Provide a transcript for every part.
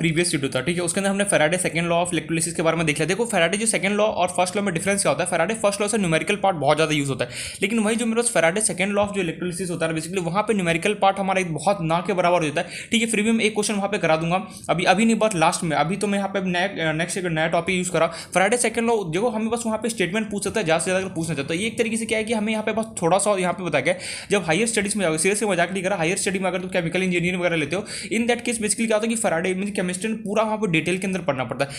Previous video था, ठीक है, उसके अंदर हमने Faraday second law of electrolysis के बारे में देख लिया। देखो फैराडे जो सेकंड लॉ और फर्स्ट लॉ में डिफरेंस क्या होता है, फैराडे फर्स्ट लॉ से न्यूमेरिकल पार्ट बहुत ज़्यादा यूज होता है, लेकिन वही जो मेरे पास फैराडे सेकंड लॉ ऑफ जो इलेक्ट्रोलिसिस होता है बेसिकली वहाँ पे न्यूमेरिकल पार्ट हमारा एक बहुत ना के बराबर होता है, ठीक है। फिर भी मैं एक क्वेश्चन वहाँ पे करा दूंगा, अभी नहीं बहुत लास्ट में, अभी तो मैं यहाँ पे नेक्स्ट एक नया टॉपिक यूज करा फैराडे सेकंड लॉ। देखो हमें बस वहाँ पे स्टेटमेंट पूछ सकता है, ज़्यादा से ज़्यादा पूछना चाहता है। ये एक तरीके से क्या है कि हमें यहाँ पे बस थोड़ा सा यहाँ पे बताया गया, जब हायर स्टडीज में जाओगे, सीरियस मजाक नहीं करा, हायर स्टडी में अगर तुम केमिकल इंजीनियरिंग वगैरह लेते हो, इन दैट केस बेसिकली क्या होता है कि फैराडे मीन केमिस्ट्री पूरा वहाँ पर डिटेल के अंदर पढ़ना पड़ता है।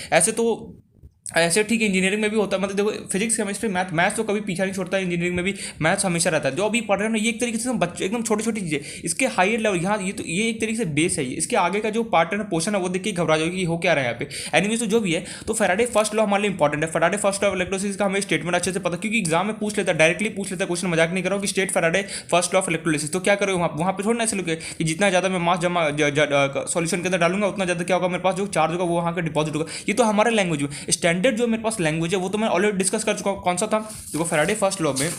ऐसे ठीक है इंजीनियरिंग में भी होता है, मतलब देखो फिजिक्स केमिस्ट्री मैथ्स तो कभी पीछा नहीं छोड़ता है, इंजीनियरिंग में भी मैथ्स हमेशा रहता है। जो अभी पढ़ रहे हैं ना, ये एक तरीके से बच्चे एकदम छोटी छोटी चीज़ें, इसके हायर लेवल यहाँ ये एक तरीके से बेस है, इसके आगे का जो पार्ट है ना, पोर्शन है, वो देख के घबरा जाएगी कि हो क्या रहा है यहाँ पे। एनीवेज तो जो भी है, तो फैराडे फर्स्ट लॉ हमारे लिए इंपॉर्टेंट है। Faraday first law of electrolysis का हमें स्टेटमेंट अच्छे से पता, क्योंकि एग्जाम में पूछ लेता है, डायरेक्टली पूछ लेता है क्वेश्चन, मजाक नहीं करो कि state Faraday first law of electrolysis, तो क्या करो वहाँ पे थोड़ा ना ऐसे लोग कि जितना ज़्यादा मैं मास जमा सॉल्यूशन के अंदर डालूंगा उतना ज़्यादा क्या होगा मेरे पास जो चार्ज होगा वो वहाँ का डिपॉजिट होगा। ये तो हमारे लैंग्वेज में स्टैंडर्ड जो मेरे पास लैंग्वेज है वो तो मैं ऑलरेडी डिस्कस कर चुका हूं। कौन सा था, देखो फैराडे फर्स्ट लॉ में,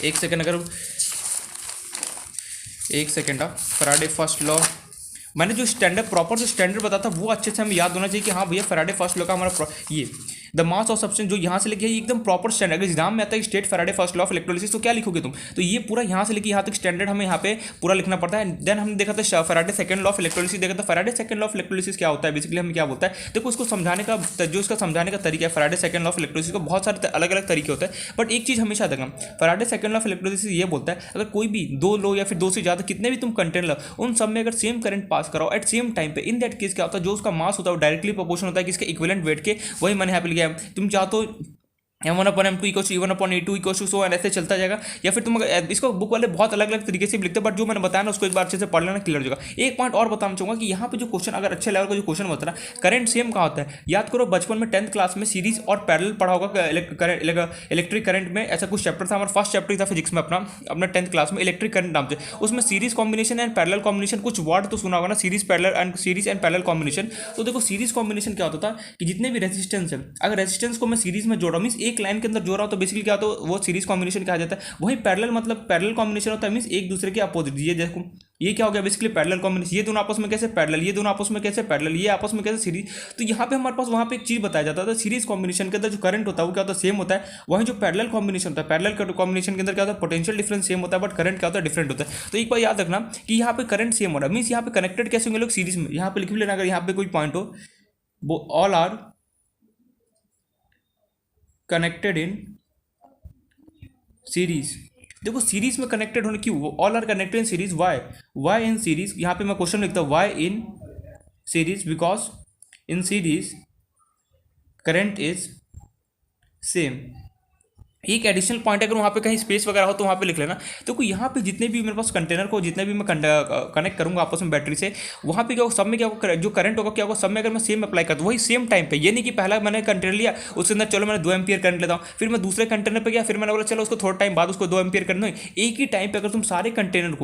एक सेकंड फैराडे फर्स्ट लॉ मैंने जो स्टैंडर्ड प्रॉपर जो स्टैंडर्ड बताया था वो अच्छे से हमें याद होना चाहिए कि हाँ भैया फैराडे फर्स्ट लॉ का हमारा ये द मास ऑफ सब्सटेंस जो यहाँ से लेके एकदम प्रॉपर स्टैंडर्ड, अगर एग्जाम में आता है state Faraday first law of electrolysis तो क्या लिखोगे तुम, तो ये पूरा यहाँ से लेके यहाँ तक स्टैंडर्ड हमें यहाँ पे पूरा लिखना पड़ता है। देन हमने देखा था Faraday second law of electrolysis देखा था। Faraday second law of electrolysis क्या होता है, बेसिकली हमें क्या बोलता है, देखो उसको समझाने का जो इसका समझाने का तरीका है, Faraday second law of electrolysis को बहुत सारे अलग अलग तरीके होते हैं, बट एक चीज़ हमेशा देखना, Faraday second law of electrolysis ये बोलता है अगर कोई भी दो लो या फिर दो से ज़्यादा कितने भी तुम कंटेनर लो, उन सब में अगर सेम करंट पास कराओ एट सेम टाइम पे, इन दैट केस क्या होता है जो उसका मास होता है वो डायरेक्टली प्रोपोर्शनल होता है किसके इक्विवेलेंट वेट के। वही मैंने यहाँ पे लिखा है, तुम चाहो तो M1/M2 equal to E1/A2 equal to so and ऐसे चलता जाएगा, या फिर तुम इसको बुक वाले बहुत अलग अलग तरीके से भी लिखते हैं, बट जो मैंने बताया ना उसको एक बार अच्छे से पढ़ लेना, क्लियर हो जाएगा। एक पॉइंट और बताना चाहूंगा कि यहाँ पे जो क्वेश्चन अगर अच्छे लेवल का जो क्वेश्चन बता रहा है, करंट सेम कहाँ होता है, याद करो बचपन में 10th क्लास में सीरीज और पैरेलल पढ़ा होगा इलेक्ट्रिक करंट में, ऐसा कुछ चैप्टर था, हमारा फर्स्ट चैप्टर था फिजिक्स में अपना 10th क्लास में इलेक्ट्रिक करंट नाम से, उसमें series combination and parallel combination कुछ वर्ड तो सुना होगा ना, सीरीज एंड पैरेलल कॉम्बिनेशन। तो देखो सीरीज कॉम्बिनेशन क्या होता था कि जितने भी रेजिस्टेंस है, अगर रेजिस्टेंस को मैं सीरीज में जोड़ रहा हूँ मीन्स एक लाइन के अंदर जोड़ रहा हूँ तो बेसिकली क्या तो वो सीरीज कॉम्बिनेशन कहा जाता है। वही पैरेलल मतलब पैरेलल कॉम्बिनेशन होता है मींस एक दूसरे के अपोजिट। ये देखो ये क्या हो गया बेसिकली पैरेलल कॉम्बिनेशन, ये दोनों आपस में कैसे पैरेलल, ये दोनों आपस में कैसे पैरेलल, ये आपस में कैसे सीरीज। तो यहाँ पे हमारे पास वहाँ पे एक चीज बताया जाता था, सीरीज कॉम्बिनेशन के अंदर जो करंट होता है वो क्या होता है सेम होता है, वहीं जो पैरेलल कॉम्बिनेशन होता है पैरेलल कॉम्बिनेशन के अंदर क्या होता है पोटेंशियल डिफरेंस सेम होता है बट करंट क्या होता है डिफरेंट होता है। तो एक बार याद रखना कि यहाँ पे करंट सेम हो रहा है मीन्स यहाँ पे कनेक्टेड कैसे होंगे लोग सीरीज में, यहाँ पे लिख भी लेना अगर यहाँ पे कोई पॉइंट हो, वो all are connected in series. देखो सीरीज में कनेक्टेड होने क्यों, all are connected in series, why in series, यहाँ पे मैं क्वेश्चन लिखता हूँ why in series, because in series current is same. एक एडिशनल पॉइंट अगर वहाँ पे कहीं स्पेस वगैरह हो तो वहाँ पे लिख लेना। देखो यहाँ पे जितने भी मेरे पास कंटेनर को जितने भी मैं कनेक्ट करूँगा आपस में बैटरी से, वहाँ पे क्या होगा सब में क्या होगा जो करंट होगा क्या होगा सब में अगर मैं सेम अप्लाई करता हूँ वही सेम टाइम पे, ये नहीं कि पहला मैंने कंटेनर लिया उसके अंदर चलो मैंने 2 एम्पियर करंट लेता हूँ, फिर मैं दूसरे कंटेनर पर गया फिर मैंने बोला चलो उसको थोड़ा टाइम बाद उसको 2 एम्पियर करना है। एक ही टाइम पर अगर तुम सारे कंटेनर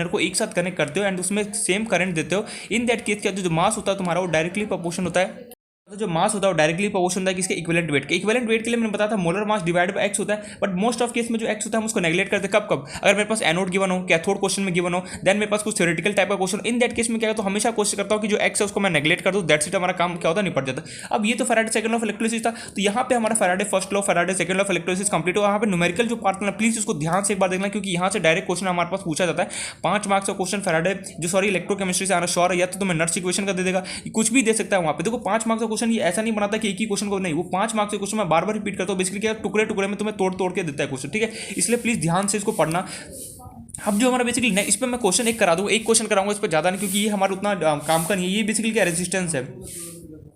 को एक साथ कनेक्ट करते हो एंड उसमें सेम करंट देते हो, इन दैट केस क्या जो मास होता है तुम्हारा वो डायरेक्टली प्रोपोर्शन होता है, तो जो मास होता है वो डायरेक्टली प्रोपोर्शन होता है किसके इक्विवेलेंट वेट के। इक्विवेलेंट वेट के लिए मैंने बताया था molar mass divide by x होता है, बट मोस्ट ऑफ केस में जो एक्स होता है हम उसको नेगलेक्ट करते हैं कब अगर मेरे पास एनोड गिवन हो, कैथोड क्वेश्चन में गिवन हो, देन मेरे पास कुछ थ्योरेटिकल टाइप का क्वेश्चन, इन दैट केस में क्या तो हमेशा कोशिश करता हूँ कि जो एक्स है उसको मैं नेगलेक्ट कर दूँ, दैट्स इट, हमारा काम क्या होता है निपट जाता है। अब ये तो Faraday second law of electrolysis था, तो यहाँ पे हमारा Faraday first law Faraday second law of electrolysis complete हो। यहाँ पे न्यूमेरिकल जो पार्ट है प्लीज उसको ध्यान से एक बार देखना क्योंकि यहाँ से डायरेक्ट क्वेश्चन हमारे पास पूछा जाता है। 5 मार्क्स का क्वेश्चन फैराडे इलेक्ट्रोकेमिस्ट्री से आना श्योर है, या तो तुम्हें नर्स इक्वेशन का दे देगा, कुछ भी दे सकता है वहाँ पे। देखो 5 मार्क्स का क्वेश्चन ये ऐसा नहीं बनाता कि एक ही क्वेश्चन को, नहीं वो 5 मार्क्स के क्वेश्चन मैं बार बार रिपीट करता हूँ, बेसिकली क्या टुकड़े टुकड़े में तुम्हें तोड़ तोड़ के देता है क्वेश्चन, ठीक है, इसलिए प्लीज ध्यान से इसको पढ़ना। अब जो हमारा बेसिकली इस पर मैं क्वेश्चन एक करा दूँ, एक क्वेश्चन कराऊंगा इस पर ज़्यादा नहीं क्योंकि ये हमारा उतना काम का नहीं है। ये बेसिकली क्या रेजिस्टेंस है,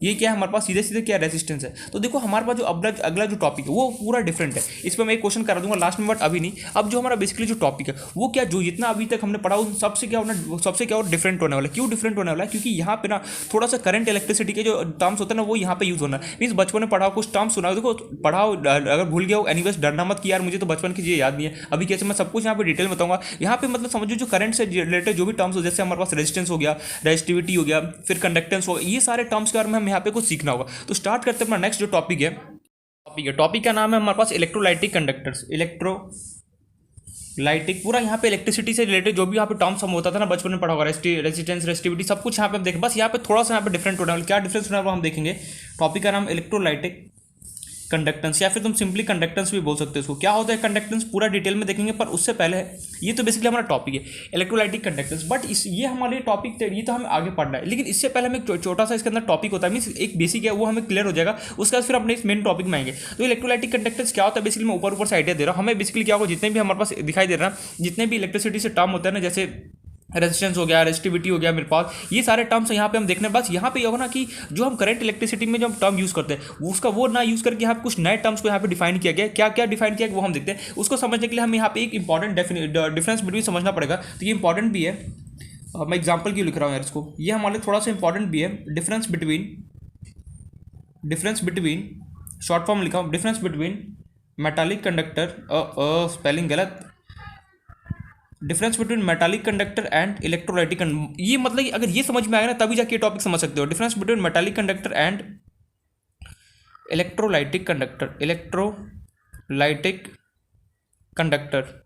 ये क्या है हमारे पास सीधे सीधे क्या रेजिस्टेंस है। तो देखो हमारे पास जो अगला जो टॉपिक है वो पूरा डिफरेंट है, इस पर मैं एक क्वेश्चन करा दूंगा लास्ट में बट अभी नहीं। अब जो हमारा बेसिकली जो टॉपिक है वो क्या जो जितना अभी तक हमने पढ़ा उन सबसे क्या होना सबसे क्या और डिफरेंट होने वाला है। क्यों डिफरेंट होने वाला है, क्योंकि यहाँ पे ना थोड़ा सा करंट इलेक्ट्रिसिटी के जो टर्म्स होते हैं ना वो यहाँ पे यूज होना है। मीन्स बचपन में पढ़ाओ कुछ टर्म्स सुना, देखो पढ़ाओ अगर भूल गया हो एनीवेज डरना मत कि यार मुझे तो बचपन की चीज़ याद नहीं है, अभी कैसे मैं सब कुछ यहाँ पे डिटेल में बताऊंगा। यहाँ पे मतलब समझो जो करंट से रिलेटेड जो भी टर्म्स हो, जैसे हमारे पास रेजिस्टेंस हो गया, रेजिस्टिविटी हो गया, फिर कंडक्टेंस हो गया, ये सारे टर्म्स के बारे में हम यहाँ पे कुछ सीखना होगा। तो स्टार्ट करते हैं अपना नेक्स्ट जो टॉपिक का नाम है हमारे पास इलेक्ट्रोलाइटिक कंडक्टर्स, इलेक्ट्रोलाइटिक लाइटिक पूरा यहाँ पे इलेक्ट्रिसिटी से रिलेटेड जो भी यहाँ पे टर्म्स हम होता था ना बचपन में पढ़ा होगा, रेजिस्टेंस रेसिस्टिविटी सब कुछ यहाँ पे हम देखें। बस यहाँ पे थोड़ा सा यहाँ पे डिफरेंट होना है, क्या डिफरेंस होना है वो हम देखेंगे। टॉपिक का नाम इलेक्ट्रोलाइटिक कंडक्टेंस, या फिर तुम सिंपली कंडक्टेंस भी बोल सकते हो इसको। क्या होता है कंडक्टेंस पूरा डिटेल में देखेंगे, पर उससे पहले ये तो बेसिकली हमारा टॉपिक है इलेक्ट्रोलाइटिक कंडक्टेंस, बट इस ये हमारे टॉपिक ये तो हमें आगे पढ़ना है। लेकिन इससे पहले हमें एक छोटा सा इसके अंदर टॉपिक होता है, मीन्स एक बेसिक है वो हमें क्लियर हो जाएगा, उसके बाद फिर अपने इस मेन टॉपिक में आएंगे। तो इलेक्ट्रोलाइटिक कंडक्टेंस क्या होता है, बेसिकली मैं ऊपर से आइडिया दे रहा हूँ। हमें बेसिकली क्या होगा, जितने भी हमारे पास दिखाई दे रहा है, जितने भी इलेक्ट्रिसिटी से टर्म होता है ना, जैसे रेजिस्टेंस हो गया, रेजिस्टिविटी हो गया मेरे पास, ये सारे टर्म्स यहाँ पे हम देखने बस यहाँ पे ये होगा ना कि जो हम करंट इलेक्ट्रिसिटी में जो हम टर्म यूज़ करते हैं उसका वो ना यूज़ करके यहाँ पे कुछ नए टर्म्स को यहाँ पे डिफाइन किया गया। क्या क्या डिफाइन किया गया वो हम देखते हैं। उसको समझने के लिए हमें यहाँ पे एक इंपॉर्टेंट डिफरेंस बिटवीन समझना पड़ेगा। तो ये इंपॉर्टेंट भी है, मैं एग्जाम्पल क्यों लिख रहा हूँ यार इसको, ये हमारे लिए थोड़ा सा इंपॉर्टेंट भी है। डिफरेंस बिटवीन शॉर्ट फॉर्म लिखा हूँ, difference between metallic conductor, spelling गलत, difference between metallic conductor and electrolytic. ये मतलब कि अगर ये समझ में आएगा ना तभी जाके टॉपिक समझ सकते हो। Difference between metallic conductor and electrolytic conductor,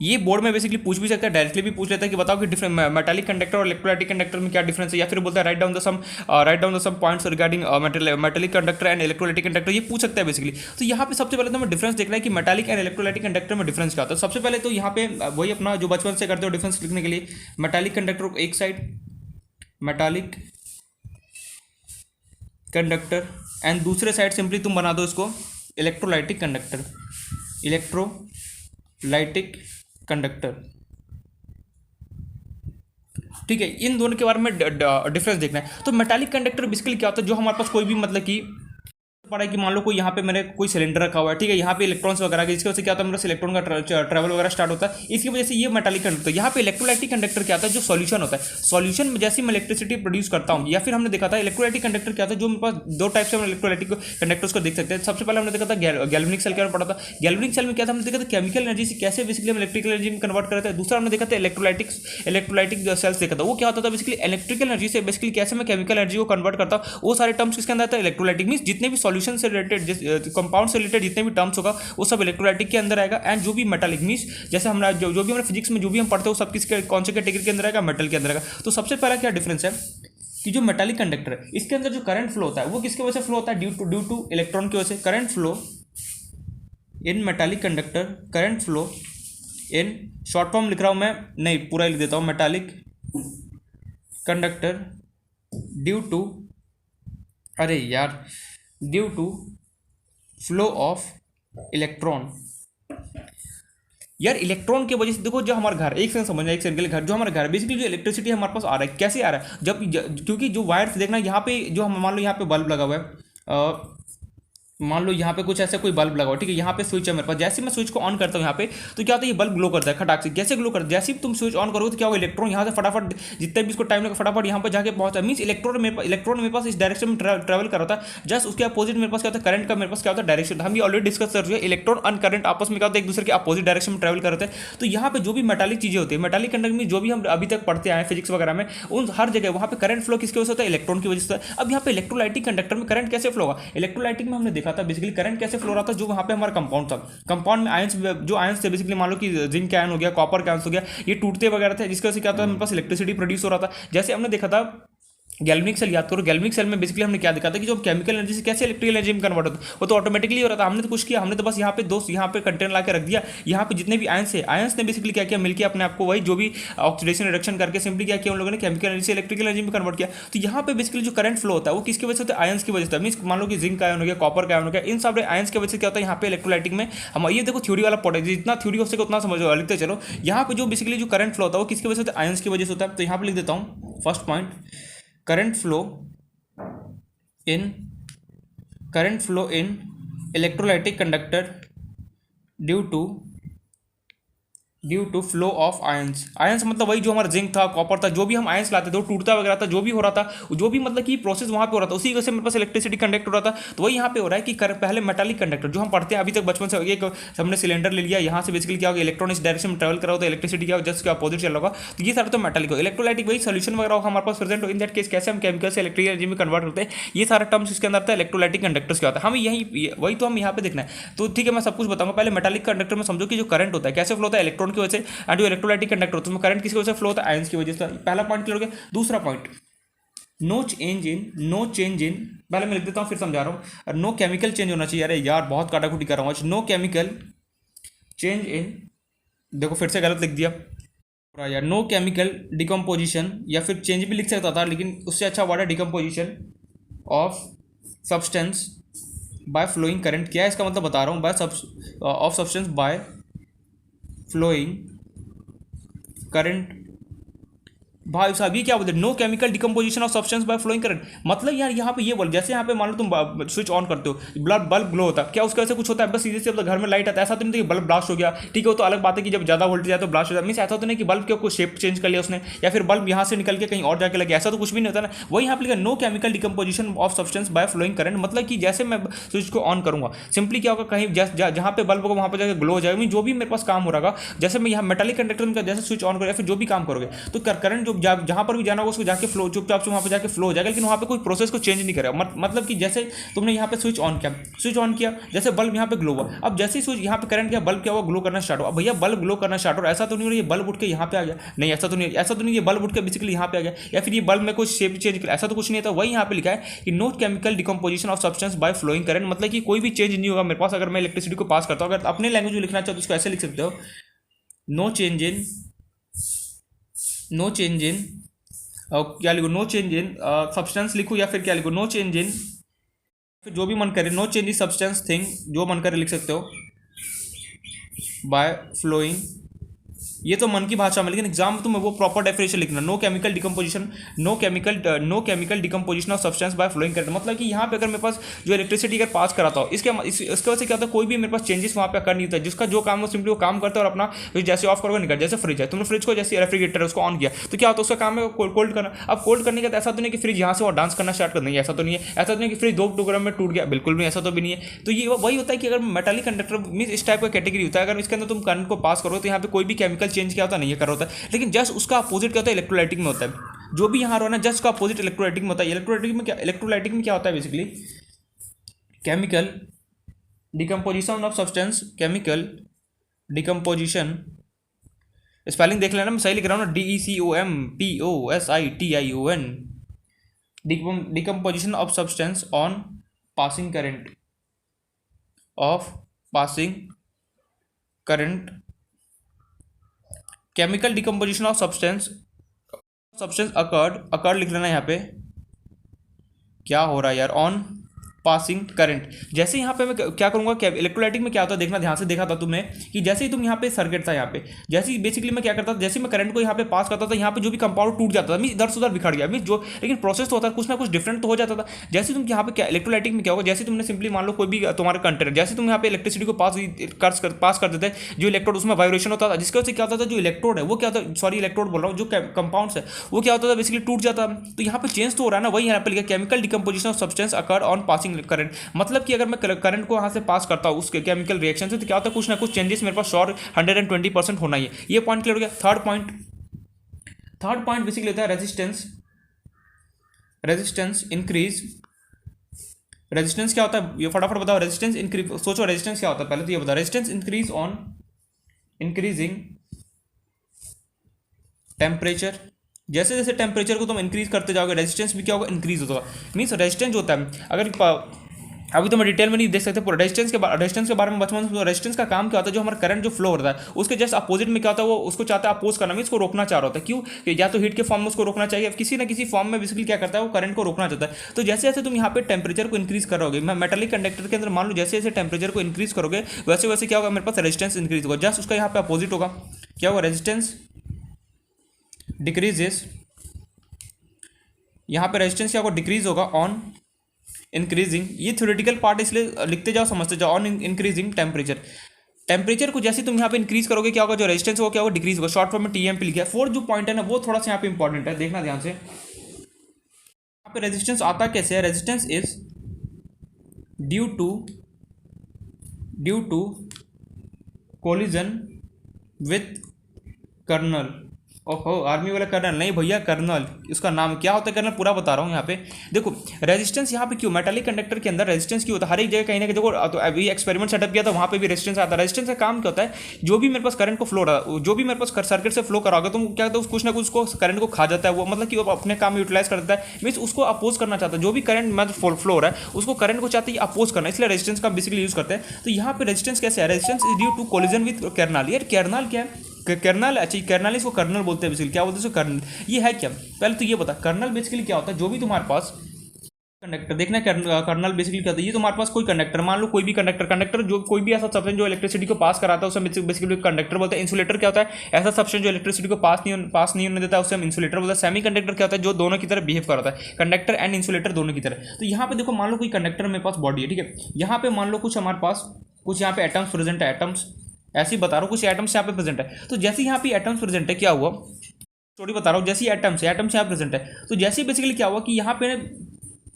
ये बोर्ड में बेसिकली पूछ भी सकता है, डायरेक्टली भी पूछ लेता है कि बताओ कि डिफरेंट मेटालिक कंडक्टर और इलेक्ट्रोलाइटिक कंडक्टर में क्या डिफरेंस है, या फिर बोलता है write down the some points regarding metallic conductor and electrolytic conductor, ये पूछ सकता है बेसिकली। तो यहाँ पे सबसे पहले तो हमें डिफरेंस देखना है कि मेटालिक एंड इलेक्ट्रोलाइटिक कंडक्टर में डिफरेंस क्या होता है। सबसे पहले तो यहाँ पे वही अपना जो बचपन से करते हो डिफरेंस लिखने के लिए, मेटालिक कंडक्टर को एक साइड, मेटालिक कंडक्टर एंड दूसरे साइड सिंपली तुम बना दो इसको इलेक्ट्रोलाइटिक कंडक्टर। ठीक है, इन दोनों के बारे में डिफरेंस देखना है। तो मेटालिक कंडक्टर बेसिकली क्या होता है, जो हमारे पास कोई भी मतलब कि पड़ा है कि मान लो कोई यहाँ पे मैंने कोई सिलेंडर रखा हुआ है, ठीक है, यहाँ पे इलेक्ट्रॉन्स वगैरह की, जिसकी वजह से क्या होता है मेरा इलेक्ट्रॉन का ट्रैवल वगैरह स्टार्ट होता है, इसकी वजह से ये मेटालिक कंडक्टर। यहाँ पे इलेक्ट्रोलाइटिक कंडक्टर क्या होता है, जो सॉल्यूशन होता है, सॉल्यूशन में जैसे मैं इलेक्ट्रिसिटी प्रोड्यूस करता हूँ, या फिर हमने देखा था इलेक्ट्रोलाइटिक कंडक्टर क्या होता है, जो मेरे पास दो टाइप से हम इलेक्ट्रोलाइटिक कंडक्टर्स को देख सकते हैं। सबसे पहले हमने देखा था गैल्वेनिक सेल के बारे में पढ़ा था। गैल्वेनिक सेल में क्या था, हमने देखा था केमिकल एनर्जी से कैसे बेसिकली हम इलेक्ट्रिकल एनर्जी में कन्वर्ट करते हैं। दूसरा हमने देखा था इलेक्ट्रोलाइटिक सेल्स देखा था, वो क्या होता था बेसिकली इलेक्ट्रिकल एनर्जी से बेसिकली कैसे मैं केमिकल एनर्जी को कन्वर्ट करता हूँ। वो सारे टर्म्स किसके अंदर आता है, इलेक्ट्रोलाइटिक। मींस जितने भी सॉल्यूशन से रिलेटेड कंपाउंड से रिलेटेड जितने भी टर्म्स होगा वो सब इलेक्ट्रोलाइटिक के अंदर आएगा। एंड जो भी मेटालिक मींस जैसे हमारा जो भी हमारे फिजिक्स में जो भी हम पढ़ते हो सब किसके कौन से कैटेगरी के अंदर आएगा, मेटल के अंदर आएगा। तो सबसे पहला क्या डिफरेंस है कि जो मेटालिक कंडक्टर है इसके अंदर जो करंट फ्लो होता है वो किसकी वजह से फ्लो होता है, ड्यू टू इलेक्ट्रॉन की वजह से। करंट फ्लो इन मेटालिक कंडक्टर, करंट फ्लो इन, शॉर्ट फॉर्म लिख रहा हूं मैं, नहीं पूरा लिख देता हूं, मेटालिक कंडक्टर ड्यू टू, अरे यार, due to flow of electron. यार इलेक्ट्रॉन की वजह से देखो, जो हमारा घर, एक सेकंड समझना, एक सेकंड के लिए, घर जो हमारा घर बेसिकली जो इलेक्ट्रिसिटी हमारे पास आ रहा है कैसे आ रहा है, क्योंकि जो वायर्स देखना यहाँ पे जो हम मान लो यहाँ पे बल्ब लगा हुआ है, मान लो यहाँ पे कुछ ऐसा कोई बल्ब लगा हो, ठीक है, यहाँ पे स्विच है मेरे पास, जैसे मैं स्विच को ऑन करता हूँ यहाँ पे तो क्या होता है ये बल्ब ग्लो करता है खटाक से। कैसे ग्लो करता है, जैसे ही तुम स्विच ऑन करोगे तो क्या होगा, इलेक्ट्रॉन यहाँ से फटाफट जितने भी इसको टाइम लगा फटाफट यहाँ पर जाके पहुंचता है। मींस इलेक्ट्रॉन मेरे पास इस डायरेक्शन में ट्रैवल कर रहा था। जस्ट उसके अपोजिट मेरे पास क्या होता है, करंट का मेरे पास क्या होता है, डायरेक्शन। हम ये ऑलरेडी डिस्कस कर चुके हैं, इलेक्ट्रॉन और करंट आपस में क्या होता है, एक दूसरे के अपोजिट डायरेक्शन में ट्रैवल कर रहे हैं। तो यहाँ पे जो भी मेटालिक चीजें होती है, मेटालिक कंडक्टर में जो भी हम अभी तक पढ़ते आए फिजिक्स वगैरह में, उन हर जगह वहाँ पे करंट फ्लो किसकी वजह से होता है, इलेक्ट्रॉन की वजह से होता है। अब यहाँ पे इलेक्ट्रोलाइटिक कंडक्टर में करंट कैसे फ्लो होगा, इलेक्ट्रोलाइटिक में हमने देखा था बेसिकली करंट कैसे फ्लो रहा था, जो वहाँ पे हमारा कंपाउंड था, कंपाउंड में आयंस, जो आयंस थे बेसिकली मान लो कि जिंक आयन हो गया, कॉपर का आयंस हो गया, ये टूटते वगैरह थे, जिसकी वजह से क्या होता है मेरे पास इलेक्ट्रिसिटी प्रोड्यूस हो रहा था। जैसे हमने देखा था गैल्वेनिक सेल, याद करो गैल्वेनिक सेल में बेसिकली हमने क्या देखा था कि जो केमिकल एनर्जी से कैसे इलेक्ट्रिकल एनर्जी में कन्वर्ट होता है, वो तो ऑटोमेटिकली हो रहा था। हमने तो कुछ किया, हमने तो बस यहाँ पे दोस्त यहाँ पे कंटेनर ला के रख दिया, यहाँ पे जितने भी आयंस है, आयंस ने बेसिकली क्या किया, मिलकर अपने आपको वही जो भी ऑक्सीडेशन रिडक्शन करके सिंपली क्या किया उन लोगों ने, केमिकल एनर्जी से इलेक्ट्रिकल एनर्जी में कन्वर्ट किया। तो यहाँ पे बेसिकली जो करंट फ्लो होता है वो किसकी वजह से होता है, आयंस की वजह से। मींस मान लो कि जिंक का आयन हो गया, कॉपर का आयन हो गया, इन सब आयंस की वजह से क्या होता है यहाँ पे इलेक्ट्रोलाइटिक में। हम ये देखो थ्योरी वाला पॉइंट है, जितना थ्योरी हो सके उतना समझो, लिखते चलो। यहाँ पे जो बेसिकली जो करंट फ्लो होता है वो किसकी वजह से होता है, आयंस की वजह से होता है। तो यहाँ पे लिख देता हूँ first point, current flow in electrolytic conductor due to due to flow of ions. Ions मतलब वही जो हमारा जिंक था, कॉपर था, जो भी हम आयंस लाते थे वो टूटता वगैरह था, जो भी हो रहा था, जो भी मतलब कि प्रोसेस वहाँ पे हो रहा था, उसी वजह से मेरे पास इलेक्ट्रिसिटी कंडक्ट हो रहा था। तो वही यहाँ पे हो रहा है कि पहले मेटालिक कंडक्टर जो हम पढ़ते हैं अभी तक बचपन से, एक हमने सिलेंडर ले लिया, यहाँ से बेसिकली क्या होगा, इलेक्ट्रॉन इस डायरेक्शन में ट्रैवल करा हो तो इलेक्ट्रिसिटी क्या जस्ट के अपोजिट चल रहा होगा। तो ये सारा तो मेटालिक हो। इलेक्ट्रोलाइटिक वही सोल्यूशन वगैरह होगा हमारे पास प्रेजेंट हो, इन दैट केस कैसे हम केमिकल से इलेक्ट्रिक एनर्जी में कन्वर्ट करते हैं, ये सारा टर्म्स इसके अंदर आता है। इलेक्ट्रोलाइटिक कंडक्टर्स क्या होता है हमें यही वही तो हम यहाँ पे देखना है। तो ठीक है, मैं सब कुछ बताऊंगा। पहले मेटालिक कंडक्टर में समझो कि जो करंट होता है कैसे फ्लो होता है, इलेक्ट्रॉन की वजह से। एंड जो इलेक्ट्रोलाइटिक कंडक्टर होता है उसमें करंट किसकी वजह से फ्लो होता है, आयंस की वजह से। पहला पॉइंट क्लियर हो गया। दूसरा पॉइंट, नो चेंज इन, पहले मैं लिख देता हूँ फिर समझा रहा हूँ। नो केमिकल चेंज होना चाहिए। अरे यार बहुत काटाकुटी कर रहा हूँ आज। नो केमिकल चेंज इन, देखो फिर से गलत लिख दिया यार। नो केमिकल डिकम्पोजिशन, या फिर चेंज भी लिख सकता था लेकिन उससे अच्छा वर्ड है decomposition of substance by flowing current. क्या है इसका मतलब बता रहा हूँ, of substance by flowing current. भाई साहब ये क्या बोलते हैं, no chemical decomposition of substance by flowing current. मतलब यार यहाँ पे ये बोल, जैसे यहाँ पे मान लो तुम स्विच ऑन करते हो, बल्ब ग्लो होता है, क्या उसके वजह से कुछ होता है, बस सीधे से मतलब घर में लाइट आता है, ऐसा तो नहीं कि बल्ब ब्लास्ट हो गया। ठीक है, वो तो अलग बात है कि जब ज्यादा वोल्टेज आया तो ब्लास्ट हो जाता है। मीन्स ऐसा तो नहीं कि बल्ब के कोई शेप चेंज कर लिया उसने, या फिर बल्ब यहाँ से निकल के कहीं और जाके लगे, ऐसा तो कुछ भी नहीं होता ना। वही यहाँ पे लिखा no chemical decomposition of substance by flowing current. मतलब कि जैसे मैं स्विच को ऑन करूंगा, सिंपली क्या होगा, कहीं जहाँ पे बल्ब होगा वहाँ पर जाकर ग्लो हो जाएगा। जो भी मेरे पास काम हो रहा है, जैसे मैं यहाँ मेटालिक कंडक्टर में जैसे स्विच ऑन करो या फिर जो भी काम करोगे, तो करंट जो जहाँ पर भी जाना होगा उसको जाके फ्लो, चुपचाप से वहाँ पे जाके फ्लो हो जाएगा। लेकिन वहाँ पे कोई प्रोसेस को चेंज नहीं करेगा। मतलब कि जैसे तुमने यहाँ पे स्विच ऑन किया, जैसे बल्ब यहाँ पे ग्लो हुआ, अब जैसे ही स्विच यहाँ पे करंट किया, बल्ब क्या हुआ, ग्लो करना स्टार्ट हुआ। भैया बल्ब ग्लो करना स्टार्ट हो, ऐसा तो नहीं हो रहा ये बल्ब उठ के यहाँ पे आ गया, नहीं ऐसा तो नहीं ये बल्ब उठ के बेसिकली यहाँ पे आ गया, या फिर ये बल्ब में कोई शेप चेंज किया, ऐसा तो कुछ नहीं था। वही यहाँ पे लिखा है कि no chemical decomposition of substance by flowing current. मतलब कि कोई भी चेंज नहीं होगा मेरे पास अगर मैं इलेक्ट्रिसिटी को पास करता हूँ। अगर अपने लैंग्वेज में लिखना चाहो तो उसको ऐसे लिख सकते हो, नो चेंज इन और क्या लिखो, नो चेंज इन सब्सटेंस लिखो, या फिर क्या लिखो, नो चेंज इन, फिर जो भी मन करे, no change in substance thing, जो मन करे लिख सकते हो, बाय फ्लोइंग। ये तो मन की भाषा में, लेकिन एग्जाम में तुम्हें वो प्रॉपर डेफिनेशन लिखना। No chemical decomposition of substance by flowing current. मतलब कि यहाँ पे अगर मेरे पास जो इलेक्ट्रिसिटी अगर पास कराता हो, इसके वजह से क्या होता है, कोई भी मेरे पास चेंजेस वहाँ पे कर नहीं होता। जिसका जो काम है सिंपली वो काम करता है और अपना जैसे ऑफ करोगे निकल। जैसे फ्रिज है, तुमने फ्रिज को जैसे रेफ्रिजरेटर है उसको ऑन किया तो क्या होता है, उसका काम है कोल्ड करना। अब कोल्ड करने का ऐसा तो नहीं कि फ्रिज यहाँ से और डांस करना स्टार्ट कर देंगे, ऐसा तो नहीं है। ऐसा तो नहीं कि फ्रिज दो टुकड़ों में टूट गया, बिल्कुल भी ऐसा तो भी नहीं है। तो ये वही होता है कि अगर मेटालिक कंडक्टर मीन इस टाइप का कैटेगरी होता है, अगर इसके अंदर तुम करंट को पास करो तो यहाँ पे कोई भी केमिकल चेंज क्या होता नहीं है होता है। लेकिन जस्ट उसका अपोजिट क्या होता है, इलेक्ट्रोलाइटिक में होता है। जो भी यहाँ रहा ना जस्ट का अपोजिट इलेक्ट्रोलाइटिक में होता है। इलेक्ट्रोलाइटिक में क्या होता है basically, chemical decomposition of substance, chemical decomposition, spelling देख लेना मैं सही लिख रहा हूँ ना, DECOMPOSITION, decomposition of substance on passing current, of passing current, chemical decomposition of substance occurred लिख लेना यहाँ पे। क्या हो रहा है यार, ऑन पासिंग करंट। जैसे यहाँ पे मैं क्या करूँगा, इलेक्ट्रोलाइटिक में क्या होता है देखना, ध्यान से देखा था तुमने कि जैसे ही तुम यहाँ पे सर्किट था, यहाँ पे जैसे ही बेसिकली मैं क्या करता था, जैसे मैं करंट को यहाँ पे पास करता था, यहाँ पे जो भी कंपाउंड टूट जाता था, मीन इधर से उधर बिखर गया, मीन जो, लेकिन प्रोसेस तो होता है कुछ ना कुछ डिफरेंट तो हो जाता था। जैसे तुम यहाँ पे इलेक्ट्रोलाइटिक में क्या होगा, जैसे तुमने सिंपली मान लो कोई भी तुम्हारा कंटेनर, जैसे तुम यहाँ पे इलेक्ट्रिसिटी को पास कर देते जो इलेक्ट्रोड, उसमें वाइब्रेशन होता था, जिसकी वजह से क्या होता था, जो इलेक्ट्रोड है वो क्या होता, सॉरी इलेक्ट्रोड बोल रहा हूँ, जो कंपाउंड्स है वो क्या होता था बेसिकली टूट जाता। तो यहाँ पे चेंज तो हो रहा है ना, वही यहाँ पे लिखा chemical decomposition of substance occurred on passing current. मतलब कि अगर मैं करंट को वहाँ से पास करता हूँ उसके केमिकल रिएक्शन से, तो क्या होता है, कुछ ना कुछ चेंजेस मेरे पास श्योर 120% होना ही है। ये पॉइंट क्लियर हो गया। थर्ड पॉइंट बेसिकली होता है रेजिस्टेंस इंक्रीज। रेजिस्टेंस क्या होता है ये फटाफट बताओ, रेजिस्टेंस इंक्रीज, सोचो रेजिस्टेंस क्या होता है पहले तो ये बताओ। Resistance increase on increasing temperature. जैसे जैसे टेम्परेचर को तुम इंक्रीज करते जाओगे, रेजिस्टेंस भी क्या होगा, इंक्रीज होगा। मीन्स रेजिस्टेंस होता है, अगर अभी तो मैं डिटेल में नहीं देख सकते पूरा रेजिस्टेंस के बारे में बचपन से। रेजिस्टेंस का काम क्या होता है, जो हमारा करंट जो फ्लो होता है उसके जस्ट अपोजिट में क्या होता है, वो उसको चाहता है अपोज करना, मीन उसको रोकना चाह रहा होता है। क्यों, कि या तो हीट के फॉर्म में उसको रोकना चाहिए, किसी ना किसी फॉर्म में बेसिकली क्या करता है वो करंट को रोकना चाहता है। तो जैसे जैसे तुम यहाँ पे टेम्परेचर को इंक्रीज करोगे, मैं मेटालिक कंडक्टर के अंदर मान लो जैसे जैसे टेम्परेचर को इंक्रीज करोगे वैसे वैसे क्या होगा, मेरे पास रेजिस्टेंस इंक्रीज होगा। जस्ट उसका यहाँ पे अपोजिट होगा, क्या होगा, रेजिस्टेंस डिक्रीजेस। यहाँ पे रेजिस्टेंस क्या होगा, डिक्रीज होगा ऑन इंक्रीजिंग। ये थ्योरेटिकल पार्ट इसलिए लिखते जाओ समझते जाओ, ऑन इंक्रीजिंग टेम्परेचर। टेम्परेचर को जैसे तुम यहाँ पे इंक्रीज करोगे क्या होगा, जो रेजिस्टेंस वो क्या होगा, डिक्रीज होगा। शॉर्ट फॉर्म में टीएमपी लिखा है। फोर्थ जो पॉइंट है ना वो थोड़ा सा यहाँ पे इंपॉर्टेंट है, देखना ध्यान से। यहाँ पे रेजिस्टेंस आता कैसे है, resistance is due to collision with kernel. ओहो, आर्मी वाला कर्नल नहीं भैया, कर्नल उसका नाम क्या होता है, कर्नल पूरा बता रहा हूँ यहाँ पे। देखो रेजिस्टेंस यहाँ पे क्यों, मेटालिक कंडक्टर के अंदर रेजिस्टेंस क्यों होता है, हर एक जगह कहीं ना कहीं। देखो तो अभी एक्सपेरिमेंट सेटअप किया था, वहाँ पे भी रेजिस्टेंस आता है। रेजिस्टेंस का काम क्या होता है, जो भी मेरे पास करंट को फ्लो रहा, जो भी मेरे पास सर्किट से फ्लो कराओगे तो क्या होता है, कुछ ना कुछ उसको करंट को खा जाता है वो, मतलब कि वो अपने काम में यूटिलाइज कर देता है। मीन्स उसको अपोज करना चाहता है, जो भी करंट मतलब फ्लो हो रहा है उसको करंट को चाहते हैं अपोज करना, इसलिए रेजिस्टेंस का बेसिकली यूज करते हैं। तो यहाँ पे रेजिस्टेंस कैसे है, resistance is due to collision with kernel. यार कर्नल क्या है, कर्नल, अच्छा कर्नल इसको कर्नल बोलते हैं बेसिकली, क्या बोलते हैं इसको, कर्नल। ये है क्या, पहले तो ये बता कर्नल बेसिकली क्या होता है। जो भी तुम्हारे पास कंडक्टर, देखना कर्नल बेसिकली क्या होता है, ये तुम्हारे पास कोई कंडक्टर, मान लो कोई भी कंडक्टर जो कोई भी ऐसा सब्सटेंस जो इलेक्ट्रिसिटी को पास कराता है उसे बेसिकली कंडक्टर बोलते हैं। इंसुलेटर क्या होता है, ऐसा सब्सटेंस जो इलेक्ट्रिसिटी को पास नहीं होने देता है उसे हम इंसुलेटर बोलते हैं। सेमी कंडक्टर क्या होता है, जो दोनों की तरह बिहेव करता है, कंडक्टर एंड इंसुलेटर दोनों की तरह। तो यहाँ पे देखो मान लो कोई कंडक्टर मेरे पास बॉडी है, ठीक है, यहाँ पे मान लो कुछ हमारे पास कुछ यहाँ पे एटम्स प्रेजेंट है, एटम्स ऐसे ही बता रहा हूँ, कुछ एटम्स यहाँ पे प्रेजेंट है। तो जैसे यहाँ पे एटम्स प्रेजेंट है, क्या हुआ स्टोरी बता रहा हूँ, जैसे एटम्स यहाँ प्रेजेंट है, तो जैसे बेसिकली क्या हुआ कि यहाँ पे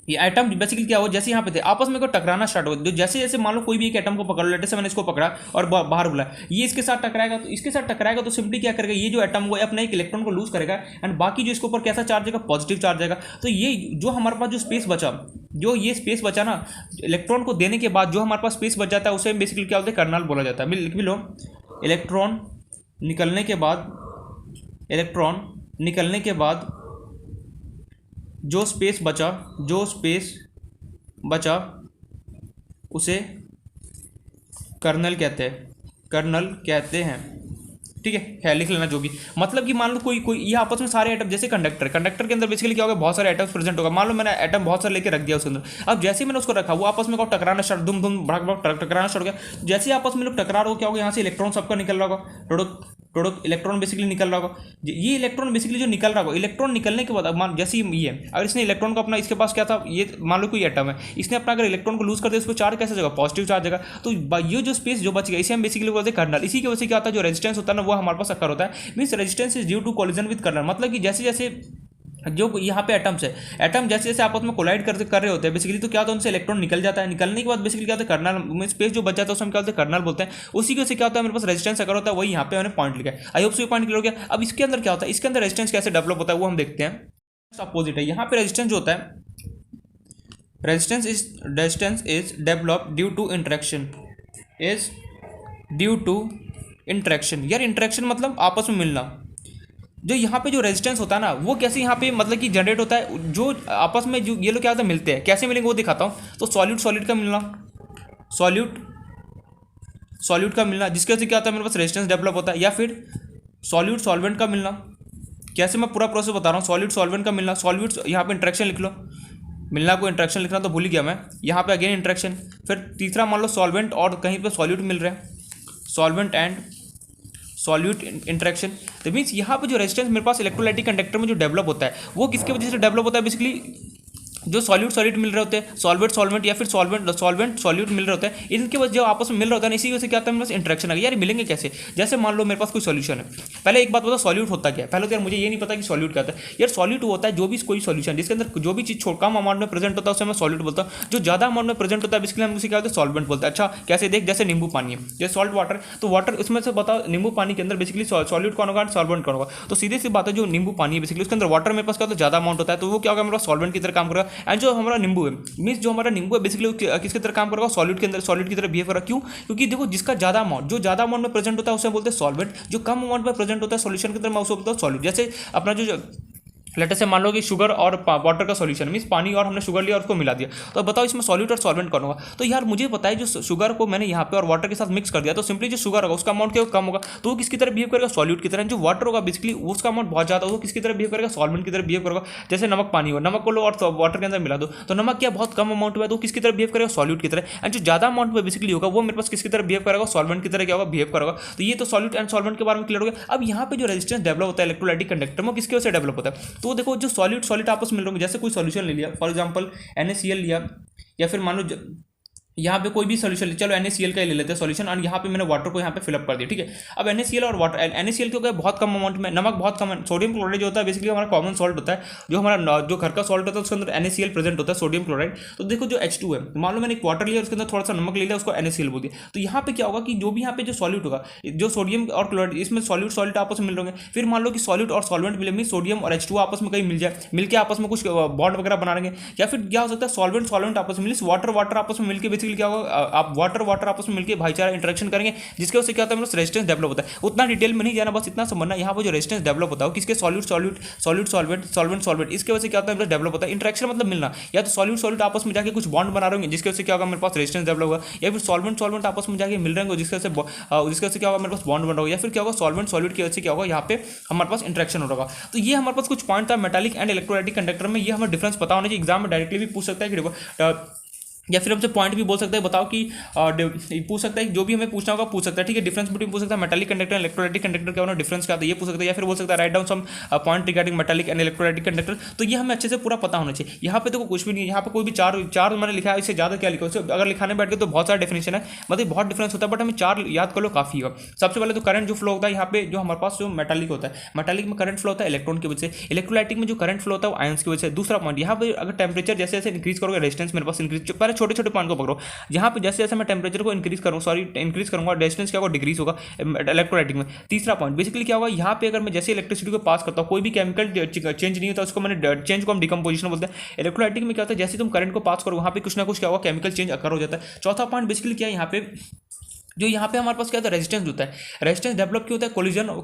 ये एटम बेसिकली क्या हुआ, जैसे यहाँ पे थे आपस में को टकराना स्टार्ट हो, जैसे जैसे मान लो कोई भी एक एटम को पकड़ लो, लेटे से मैंने इसको पकड़ा और बाहर बुलाया, ये इसके साथ टकराएगा, तो इसके साथ टकराएगा तो सिंपली क्या करेगा, ये जो एटम वो अपना एक इलेक्ट्रॉन को लूज करेगा एंड बाकी जो इसके ऊपर कैसा चार्ज आएगा, पॉजिटिव चार्ज आएगा। तो ये जो हमारे पास जो स्पेस बचा, जो ये स्पेस बचा ना इलेक्ट्रॉन को देने के बाद, जो हमारे पास स्पेस बच जाता है उसे बेसिकली क्या बोलते हैं, कर्नल बोला जाता है। लिख भी लो, इलेक्ट्रॉन निकलने के बाद जो स्पेस बचा उसे कर्नल कहते हैं। ठीक है, लिख लेना जो भी, मतलब कि मान लो कोई ये आपस में सारे एटम, जैसे कंडक्टर के अंदर बेसिकली क्या होगा, बहुत सारे एटम्स प्रेजेंट होगा। मान लो मैंने एटम बहुत सारे लेके रख दिया उसके अंदर, अब जैसे ही मैंने उसको रखा वो आपस में टकराना स्टार्ट, दुम टकराना स्टार्ट हो गया। जैसे ही आपस में लोग टकरा रहे हो क्या होगा, यहाँ से इलेक्ट्रॉन सबका निकल रहा होगा, टोडो इलेक्ट्रॉन बेसिकली निकल रहा होगा। ये इलेक्ट्रॉन बेसिकली जो निकल रहा होगा, इलेक्ट्रॉन निकलने के बाद अब मान जैसे ये है, अगर इसने इलेक्ट्रॉन को अपना, इसके पास क्या था, ये मान लो कोई एटम है, इसने अपना अगर इलेक्ट्रॉन को लूज कर दिया, उसको चार्ज कैसे जगह, पॉजिटिव चार्ज जगह। तो ये जो स्पेस जो बच गया इसे हम बेसिकली बोलते हैं कर्नल। इसी की वजह से क्या होता है, जो रेजिस्टेंस होता है ना वो हमारे पास अक्कर होता है। Means resistance is due to collision with kernel, मतलब कि जैसे जैसे जो यहाँ पे एटम्स है, एटम जैसे जैसे आपस में कोलाइड कर रहे होते हैं बेसिकली, तो क्या होता है उनसे इलेक्ट्रॉन निकल जाता है, निकलने के बाद बेसिकली क्या होता है, कर्नल में स्पेस जो बच जाता है उसमें क्या होता है, कर्नल बोलते हैं। उसी के से क्या होता है, मेरे पास रेजिस्टेंस अगर होता है, वही यहाँ पे मैंने पॉइंट लिखा है। I hope so point clear हो गया। अब इसके अंदर क्या होता है, इसके अंदर रेजिस्टेंस कैसे डेवलप होता है वो हम देखते हैं। अपोजिट है, यहाँ पे रेजिस्टेंस जो होता है, resistance is develop due to interaction. यार इंटरेक्शन मतलब आपस में मिलना। जो यहाँ पे जो रेजिस्टेंस होता है ना वो कैसे यहाँ पे मतलब कि जनरेट होता है, जो आपस में जो ये लोग क्या होता है मिलते हैं, कैसे मिलेंगे वो दिखाता हूँ। तो सॉल्यूट का मिलना, सॉल्यूट का मिलना, जिसके वजह से क्या होता है, मेरे पास रेजिस्टेंस डेवलप होता है। या फिर सॉल्वेंट का मिलना, कैसे मैं पूरा प्रोसेस बता रहा हूँ। सॉल्वेंट का मिलना, सॉल्यूट यहाँ पे इंटरेक्शन लिख लो, मिलना को इंटरेक्शन लिखना तो भूल ही गया मैं, यहाँ पे अगेन इंटरेक्शन। फिर तीसरा मान लो सॉल्वेंट और कहीं पे सॉल्यूट मिल रहे हैं, सॉल्वेंट एंड सॉल्यूट इंटरेक्शन। तो मीन्स यहाँ पे जो रेजिस्टेंस मेरे पास इलेक्ट्रोलाइटिक कंडक्टर में जो डेवलप होता है वो किसके वजह से डेवलप होता है, बेसिकली जो सॉल्यूट मिल रहे होते हैं, सॉल्वेंट या फिर सॉल्यूट मिल रहे होते हैं, इनके वजह जो आपस में मिल रहा होता है इसी वजह से क्या होता है, मेरे पास इंटरेक्शन आ गया। यार मिलेंगे कैसे, जैसे मान लो मेरे पास कोई सॉल्यूशन है, पहले एक बात बताओ सॉल्यूट होता क्या है। पहले तो यार मुझे ये नहीं पता कि सॉल्यूट क्या होता है। यार सॉल्यूट होता है जो भी कोई सॉल्यूशन जिसके अंदर जो भी चीज़ कम अमाउंट में प्रेजेंट होता है उसे मैं सॉल्यूट बोलता हूँ। जो ज़्यादा अमाउंट में प्रेजेंट होता है बेसिकली हम उसे क्या होता है, सॉल्वेंट बोलते हैं। अच्छा कैसे देख, जैसे नींबू पानी है, जैसे सॉल्ट वाटर, तो वाटर इसमें से बताओ नींबू पानी के अंदर बेसिकली सॉल्यूट कौन होगा, सॉल्वेंट कौन होगा। तो सीधे सी बात है, जो नींबू पानी है बेसिकली उसके अंदर वाटर मेरे पास क्या होता है ज़्यादा अमाउंट होता है, तो वो क्या होगा, मेरा सॉल्वेंट की तरह काम करेगा। एंड जो हमारा नींबू है, मीन्स जो हमारा नींबू है बेसिकली किसकी तरह काम करेगा, सॉल्यूट के अंदर, सॉल्यूट की तरह बिहेव करेगा। क्यों, क्योंकि देखो जिसका ज़्यादा अमाउंट, जो ज़्यादा अमाउंट में प्रेजेंट होता है उसे बोलते हैं सॉल्वेंट, जो कम अमाउंट में प्रेजेंट होता है सॉल्यूशन की तरह मैं उसे बोलता हूँ सॉल्यूट। जैसे अपना जो लेटर से मान लो कि शुगर और वाटर का सॉल्यूशन, मीन्स पानी और हमने शुगर लिया और उसको मिला दिया, तो बताओ इसमें सॉल्यूट और सॉल्वेंट कौन होगा। तो यार मुझे पता है जो शुगर को मैंने यहाँ पे और वाटर के साथ मिक्स कर दिया, तो सिंपली जो शुगर होगा उसका अमाउंट क्या कम होगा, तो वो किसकी तरह बिहेव करेगा, सॉल्यूट की तरह। जो वाटर होगा बेसिकली उसका अमाउंट बहुत ज़्यादा होगा, किसकी तरह बिहेव करेगा, सॉल्वेंट की तरह बिहेव करेगा। जैसे नमक पानी हो, नमक को लो और वाटर के अंदर मिला दो, तो नमक क्या बहुत कम अमाउंट में है तो किसकी तरह बिहेव करेगा, सॉल्यूट की तरह। एंड जो ज़्यादा अमाउंट में बेसिकली होगा वो मेरे पास किसकी तरह बिहेव करेगा, सॉल्वेंट की तरह क्या होगा, बिहेव करेगा। तो ये तो सॉल्यूट एंड सॉल्वेंट के बारे में क्लियर हो गया। अब यहाँ पे जो रेजिस्टेंस डेवलप होता है इलेक्ट्रोलाइटिक कंडक्टर में, किसकी वजह से डेवलप होता है, तो देखो जो सॉल्यूट आपस में मिल रहे, जैसे कोई सॉल्यूशन ले लिया, फॉर एग्जांपल NaCl लिया, या फिर मान लो यहाँ पे कोई भी सोल्यूशन, चलो NaCl का ही ले लेते हैं सोल्यूशन, और यहाँ पे मैंने वाटर को यहाँ पे फिलअप कर दिया, ठीक है। अब NaCl और वाटर, NaCl क्यों गया बहुत कम अमाउंट में, नमक बहुत कम है, सोडियम क्लोराइड जो होता है बेसिकली हमारा कॉमन सॉल्ट होता है, जो हमारा जो घर का सॉल्ट होता है उसके अंदर NaCl प्रेजेंट होता है, सोडियम क्लोराइड। तो देखो जो H2 है, मान लो मैंने एक वाटर लिया उसके अंदर थोड़ा सा नमक ले लिया, उसको NaCl बोल दिया, तो यहाँ पे क्या होगा कि जो भी यहाँ पे जो सॉल्यूट होगा, जो सोडियम और क्लोराइड, इसमें सॉल्यूट आपस में मिल रहे होंगे, फिर मान लो कि सॉल्यूट और सॉल्वेंट मिले, सोडियम और H2 आपस में कहीं मिल जाए, मिलकर आपस में कुछ बॉन्ड वगैरह बना लेंगे, या फिर क्या हो सकता है सॉल्वेंट आपस में मिले, वाटर आपस में मिलकर बेसिकली क्या होगा, आप वाटर आपस में मिलकर भाईचारा इंटरेक्शन करेंगे, जिसके वजह से क्या होता है रेजिस्टेंस डेवलप होता है। उतना डिटेल में नहीं जाना, बस इतना समझना यहाँ पर जो रेजिस्टेंस डेवलप होता है किसके सॉल्वेंट इसके वजह से क्या होता है डेवलप होता है। इंटरेक्शन मतलब मिलना, या तो सॉल्यूट आपस में जाके कुछ बॉन्ड बना रहे होंगे जिसकी वजह से क्या होगा मेरे पास रेजिस्टेंस डेवलप होगा, या फिर सॉल्वेंट आपस में जाके मिल रहे होंगे जिसकी वजह से क्या होगा मेरे पास बॉन्ड बन रहा होगा, या फिर क्या होगा सॉल्यूट की वजह से क्या होगा यहाँ पे हमारे पास इंटरेक्शन हो रहा होगा। तो ये हमारे पास कुछ पॉइंट था मेटालिक एंड इलेक्ट्रोलाइटिक कंडक्टर में, ये हमें डिफरेंस पता होना चाहिए, एग्जाम में डायरेक्टली भी पूछ सकता है कि या फिर हमसे पॉइंट भी बोल सकते हैं, बताओ कि पूछ सकता है, जो भी हमें पूछना होगा पूछ सकता है, ठीक है। डिफरेंस बिटवीन पूछ सकता है मेटालिक कंडक्टर इलेक्ट्रोलाइटिक कंडक्टर क्या होना, डिफरेंस क्या था ये पूछ सकता है, या फिर बोल सकता है write down some point regarding metallic and electrolytic conductor. तो ये हमें अच्छे से पूरा पता होना चाहिए। यहाँ पे देखो कुछ भी नहीं है, यहाँ पे कोई भी चार मैंने लिखा है, इससे ज़्यादा क्या लिखा है, अगर लिखाने बैठ गए तो बहुत सारा डेफिनेशन है, मतलब बहुत डिफरेंस होता है, बट हमें 4 याद कर लो काफ़ी होगा। सबसे पहले तो करंट जो फ्लो होता है यहाँ पे, जो हमारे पास जो मेटालिक होता है, मेटालिक में करंट फ्लो होता है इलेक्ट्रॉन की वजह से, इलेक्ट्रोलाइटिक में जो करंट फ्लो होता है वो आयंस की वजह से। दूसरा पॉइंट यहाँ पे अगर टेम्परेचर जैसे जैसे इंक्रीज करोगे रेजिस्टेंस मेरे पास इंक्रीज, पहले छोटे छोटे पॉइंट को पकड़ो, यहाँ पे जैसे जैसे मैं टेम्परेचर को इंक्रीज करूंगा रेजिस्टेंस क्या होगा डिक्रीज होगा इलेक्ट्रोलाइटिक में। तीसरा पॉइंट बेसिकली क्या होगा, यहाँ पे अगर मैं जैसे इलेक्ट्रिसिटी को पास करता हूँ कोई भी केमिकल चेंज नहीं होता, उसको मैंने चेंज को हम डिकम्पोजिशन बोलते हैं। इलेक्ट्रोलाइटिक में क्या होता है, जैसे तुम करंट को पास करो वहाँ पे कुछ ना कुछ क्या होगा केमिकल चेंज अकर हो जाता है। चौथा पॉइंट बेसिकली क्या है यहाँ पे, जो यहाँ पे हमारे पास क्या होता है रेजिस्टेंस होता है, रेजिस्टेंस डेवलप क्यों होता है,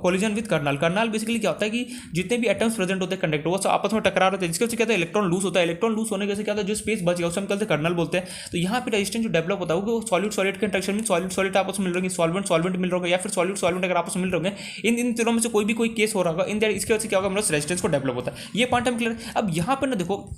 कोलिजन विद कर्नल बेसिकली क्या होता है कि जितने भी एटम्स प्रेजेंट होते हैं कंडक्टर वो सब आपस में टकरा रहे हैं, जिसके वजह से क्या होता है इलेक्ट्रॉन लूज होता है, इलेक्ट्रॉन लूज होने से क्या होता है जो स्पेस बच गया उसे हम कहते हैं कर्नल बोलते हैं। तो यहाँ पे रेजिस्टेंस जो डेवलप होता है वो सॉलिड के इंटरेक्शन में सॉलिड आपस में मिल रहे हैं, सॉल्वेंट मिल रहा होगा, या फिर सॉल्वेंट अगर आपस में मिल रहे हैं, इन तीनों में से कोई केस हो रहा होगा, इन इसकी वजह से क्या होगा हमारे रेजिस्टेंस को डेवलप होता है। ये पॉइंट हम क्लियर। अब यहाँ पर ना देखो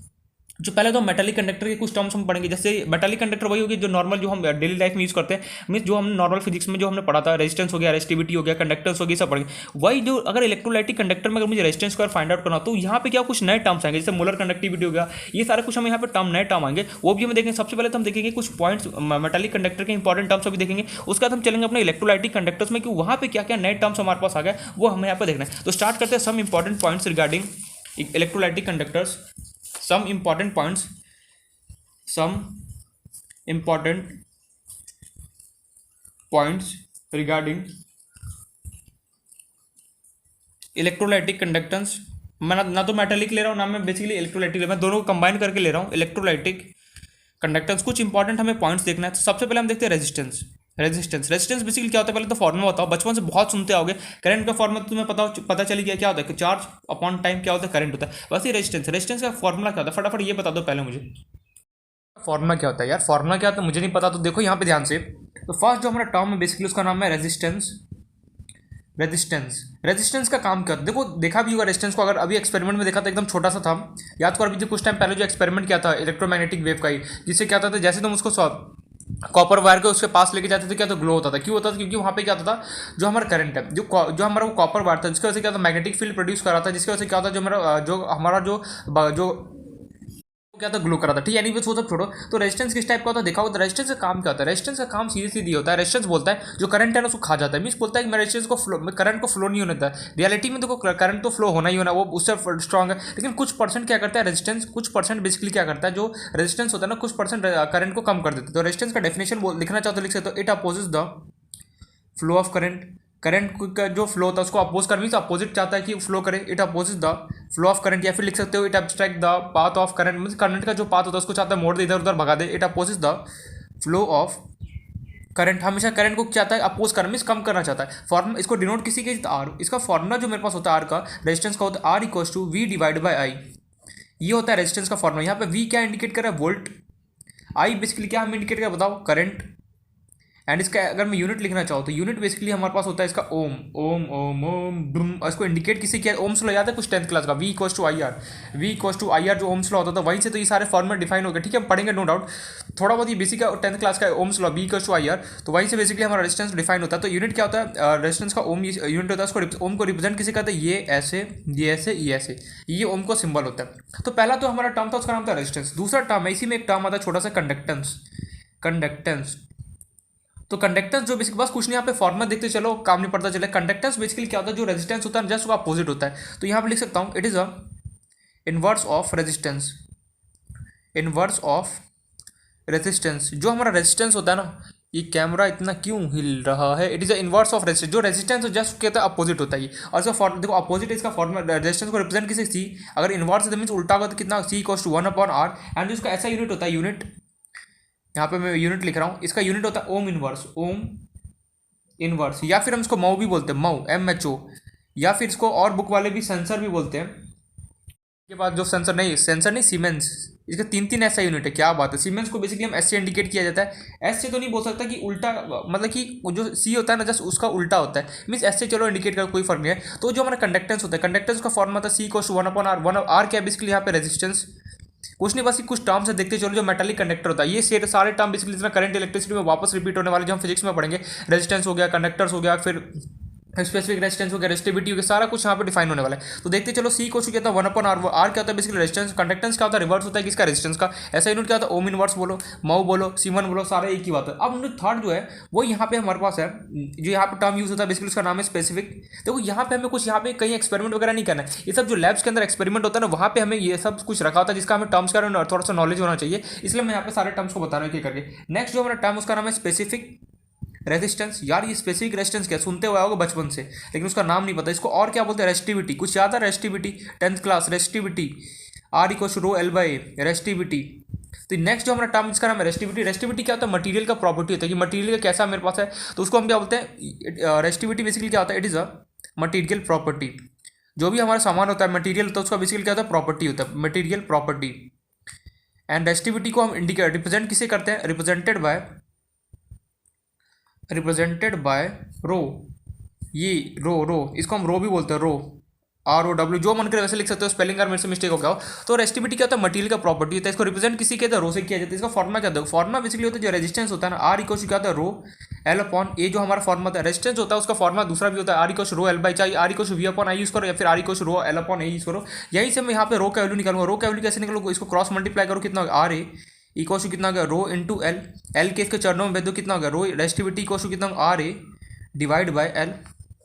जो पहले तो मेटालिक कंडक्टर के कुछ टर्म्स हम पढ़ेंगे, जैसे मेटालिक कंडक्टर वही होगी जो नॉर्मल जो हम डेली लाइफ में यूज करते हैं, मीन जो हमने नॉर्मल फिजिक्स में जो हमने पढ़ा था, रेजिस्टेंस हो गया, रेजिस्टिविटी हो गया, कंडक्टेंस हो गया, सब पढ़ेंगे। वही जो अगर इलेक्ट्रोलाइटिक कंडक्टर में अगर मुझे रेजिस्टेंस को फाइंड आउट करना तो यहाँ पे क्या कुछ नए टर्म्स आएंगे, जैसे मोलर कंडक्टिविटी हो गया, ये सारे कुछ हमें यहाँ पे नए टर्म आएंगे, वो भी हम देखेंगे। सबसे पहले तो हम देखेंगे कुछ पॉइंट्स मेटालिक कंडक्टर के इंपॉर्टेंट टर्म्स अभी देखेंगे, उसके बाद हम चलेंगे अपने इलेक्ट्रोलाइटिक कंडक्टर्स में कि वहाँ पे क्या क्या नए टर्म्स हमारे पास आ गए वो हमें यहाँ पे देखना है। तो स्टार्ट करते हैं some important points regarding electrolytic conductors, some important points regarding electrolytic conductance. मैं ना तो मेटालिक ले रहा हूँ ना मैं बेसिकली इलेक्ट्रोलाइटिक ले रहा हूँ, मैं दोनों को कंबाइन करके ले रहा हूँ इलेक्ट्रोलाइटिक कंडक्टेंस। कुछ इंपॉर्टेंट हमें पॉइंट्स देखना है। तो सबसे पहले हम देखते हैं रेजिस्टेंस बेसिकली क्या होता है, पहले तो फॉर्मूला बताओ, बचपन से बहुत सुनते आओगे, करंट का फॉर्मूला तुम्हें पता चली गया क्या होता है कि चार्ज अपॉन टाइम क्या होता है करंट होता है। बस ये रेजिस्टेंस का फॉर्मूला क्या होता है फटाफट ये बता दो पहले मुझे, फॉर्मूला क्या होता है यार, फॉर्मूला क्या होता है मुझे नहीं पता। तो देखो यहाँ पे ध्यान से, तो फर्स्ट जो हमारा टर्म है बेसिकली उसका नाम है रेजिस्टेंस का काम क्या होता है। देखो देखा भी होगा रेजिस्टेंस को, अगर अभी एक्सपेरिमेंट में देखा था एकदम छोटा सा था, याद करो अभी जो कुछ टाइम पहले जो एक्सपेरिमेंट किया था इलेक्ट्रोमैग्नेटिक वेव का ही, जिससे क्या होता था जैसे तुम उसको कॉपर वायर के उसके पास लेके जाते थे क्या तो ग्लो होता था। क्यों होता था, क्योंकि वहाँ पे क्या होता था जो हमारा करंट है जो हमारा वो कॉपर वायर था जिसकी वजह से क्या होता मैग्नेटिक फील्ड प्रोड्यूस कर रहा था, जिसकी वजह से क्या होता जो हमारा जो क्या था ग्लो करा था। ठीक है, यानी वो सब छोड़ो। तो रेजिस्टेंस किस टाइप का होता है देखा होगा। तो रेजिस्टेंस का काम क्या होता है, रेजिस्टेंस का काम सीधे सीधी होता है। रेजिस्टेंस बोलता है जो करंट है ना उसको खा जाता है, मींस बोलता है कि मेरे रेजिस्टेंस को करंट को फ्लो नहीं होने देता है। रियलिटी में देखो करंट तो फ्लो होना ही होना, वो उससे स्ट्रॉन्ग है, लेकिन कुछ परसेंट क्या करता है रेजिस्टेंस, कुछ परसेंट बेसिकली क्या करता है जो रेजिस्टेंस होता है ना कुछ परसेंट करंट को कम कर देता है। तो रेजिस्टेंस का डेफिनेशन लिखना चाहते हो लिख सकते हो, it opposes the flow of current का जो फ्लो होता है उसको अपोज कर, मीन अपोजिट चाहता है कि फ्लो करे, it opposes the flow of current. या फिर लिख सकते हो it abstract the path of current, mean current का जो पाथ होता है उसको चाहता है मोड़ दे इधर उधर भगा दे। It opposes the flow of current, हमेशा करंट को चाहता है अपोज करना, मीन कम करना चाहता है। फॉर्म इसको डिनोट किसी के आर, इसका फॉर्मूला जो मेरे पास होता है आर का रेजिस्टेंस का होता है R equals to V divide by I. ये होता है रेजिस्टेंस का फॉर्मूला। यहाँ पे वी क्या इंडिकेट कर रहा है वोल्ट, आई बेसिकली क्या हम इंडिकेट कर बताओ करंट, एंड इसका अगर मैं यूनिट लिखना चाहूँ तो यूनिट बेसिकली हमारे पास होता है इसका ओम ओम ओम ओम ब्रूम। और इसको इंडिकेट किसी किया ओम्स लॉ याद है कुछ 10th क्लास का, V equals to I R जो ओम्स लॉ होता था वहीं से तो ये सारे फॉर्मूला डिफाइन हो गए। ठीक है, हम पढ़ेंगे नो डाउट, थोड़ा बहुत ये बेसिक 10th क्लास का Ohm's law V equals to I R, तो वहीं से बेसिकली हमारा रेजिस्टेंस डिफाइन होता है। तो यूनिट क्या होता है रेजिस्टेंस का ओम यूनिट होता है, उसको ओम को रिप्रेजेंट किसी करते हैं ये ऐसे ये ओम को सिंबल होता है। तो पहला तो हमारा टर्म था उसका नाम था रेजिस्टेंस। दूसरा टर्म है इसी में एक टर्म आता है छोटा सा कंडक्टेंस, कंडक्टेंस। तो कंडक्टेंस जो बेसिक बस कुछ नहीं, यहाँ पे फॉर्मूला देखते चलो, काम नहीं पड़ता चले। कंडक्टेंस बेसिकली क्या होता है, जो रेजिस्टेंस होता है जस्ट वो अपोजिट होता है। तो यहाँ पे लिख सकता हूँ it is a inverse of resistance, inverse of resistance. जो हमारा रेजिस्टेंस होता है ना, ये कैमरा इतना क्यों हिल रहा है, it is the inverse of resistance. जो रेजिस्टेंस है जस्ट कहता है अपोजिट होता है ये। और इसका देखो अपोजिट इसका फॉर्मूला, रेजिस्टेंस को रिप्रेजेंट किसी सी, अगर इनवर्स है तो मीन्स उल्टा होगा तो कितना, सी इक्वल्स टू 1/r। एंड जो इसका ऐसा यूनिट होता है, यूनिट यहाँ पे मैं यूनिट लिख रहा हूँ, इसका यूनिट होता है ओम इनवर्स, ओम इनवर्स, या फिर हम इसको मऊ भी बोलते हैं, मऊ MHO, या फिर इसको और बुक वाले भी सेंसर भी बोलते हैं। के बाद जो सेंसर नहीं, सेंसर नहीं, सीमेंस, इसका 3 ऐसा यूनिट है। क्या बात है, सीमेंस को बेसिकली हम एस से इंडिकेट किया जाता है। एस से तो नहीं बोल सकता कि उल्टा, मतलब कि जो सी होता है ना जस्ट उसका उल्टा होता है, मीन्स एस से चलो इंडिकेट कर कोई फर्क नहीं है। तो जो हमारा कंडक्टेंस होता है, कंडक्टेंस का फॉर्मूला था सी इक्वल्स टू 1/r। 1/r क्या है बेसिकली यहाँ पे रेजिस्टेंस, कुछ नहीं, बस कुछ टर्म्स है देखते चलो। जो मेटालिक कंडक्टर होता है, ये सारे टर्म बेसिकली इतना करंट इलेक्ट्रिसिटी में वापस रिपीट होने वाले, जो हम फिजिक्स में पढ़ेंगे। रेजिस्टेंस हो गया, कंडक्टर्स हो गया, फिर स्पेसिफिक रेजिस्टेंस हो गया, रेजिस्टिविटी हो गया, सारा कुछ यहाँ पे डिफाइन होने वाला है। तो देखते चलो, सी को क्या था 1/r, वो आर क्या होता है बेसिकली रेजिस्टेंस, कंडक्टेंस क्या होता है रिवर्स होता है किसका, रेजिस्टेंस का। ऐसा यूनिट क्या होता है, ओम इनवर्स बोलो, मऊ बोलो, सीमन बोलो, सारा एक ही बात है। अब थर्ड जो है वो यहाँ पे हमारे पास है, जो यहाँ पे टर्म यूज होता है बेसिकली उसका नाम है स्पेसिफिक। देखो यहाँ पे हमें कुछ, यहाँ पे कहीं एक्सपेरिमेंट वगैरह नहीं करना है, ये सब जो लैब्स के अंदर एक्सपेरिमेंट होता है ना, वहाँ पे हमें ये सब कुछ रखा होता है जिसका हमें टर्म्स का थोड़ा सा नॉलेज होना चाहिए। इसलिए मैं यहाँ पे सारे टर्म्स को बता रहा हूँ करके। नेक्स्ट जो हमारा टर्म उसका नाम है स्पेसिफिक रेजिस्टेंस। यार ये स्पेसिफिक रेजिस्टेंस क्या, सुनते हुए होगा बचपन से, लेकिन उसका नाम नहीं पता। इसको और क्या बोलते हैं, रेजिस्टिविटी। कुछ याद है resistivity, 10th class, resistivity R equals to rho L by A, resistivity. तो नेक्स्ट जो हमारा टर्म इसका नाम है रेजिस्टिविटी। रेजिस्टिविटी क्या होता है, मटेरियल का प्रॉपर्टी होता है कि मटेरियल का कैसा मेरे पास है, तो उसको हम क्या बोलते हैं, रेजिस्टिविटी बेसिकली क्या होता है, it is a material property. जो भी हमारा सामान होता है मटेरियल होता है, उसका बेसिकली क्या होता है, प्रॉपर्टी होता है, मटेरियल प्रॉपर्टी। एंड रेजिस्टिविटी को हम इंडिकेट रिप्रेजेंट किसे करते हैं, रिप्रेजेंटेड बाय रो। ये रो इसको हम रो भी बोलते हैं, रो ROW, जो मन करे वैसे लिख सकते हो, स्पेलिंग अगर मेरे से मिस्टेक हो गया हो। तो रेजिस्टिविटी क्या होता है, मटेरियल का प्रॉपर्टी होता है, इसको रिप्रेजेंट किसी कहते हैं, रो से किया जाता है। इसका फॉर्मुला क्या होता है, फॉर्मुला बेसिकली होता है जो रेजिस्टेंस होता है ना, आर इक्वल क्या होता है, रो एल अपॉन ए। जो हमारा फॉर्मुला होता है रेजिस्टेंस होता है, उसका फॉर्मुला दूसरा भी होता है, R equal rho L by, चाहे R equal V upon I use करो या फिर R equal rho L upon A use करो। यही से मैं यहाँ पे रो का वैल्यू निकालूंगा। रो का वैल्यू कैसे निकालूंगा, इसको क्रॉस मल्टीप्लाई करो, कितना होगा, आर ए इक्वल कितना हो गया, रो इंटू एल, एल के इसके चरणों में भेज दो, कितना हो गया, रो रेजिस्टिविटी इक्वल कितना होगा, R A divide by L.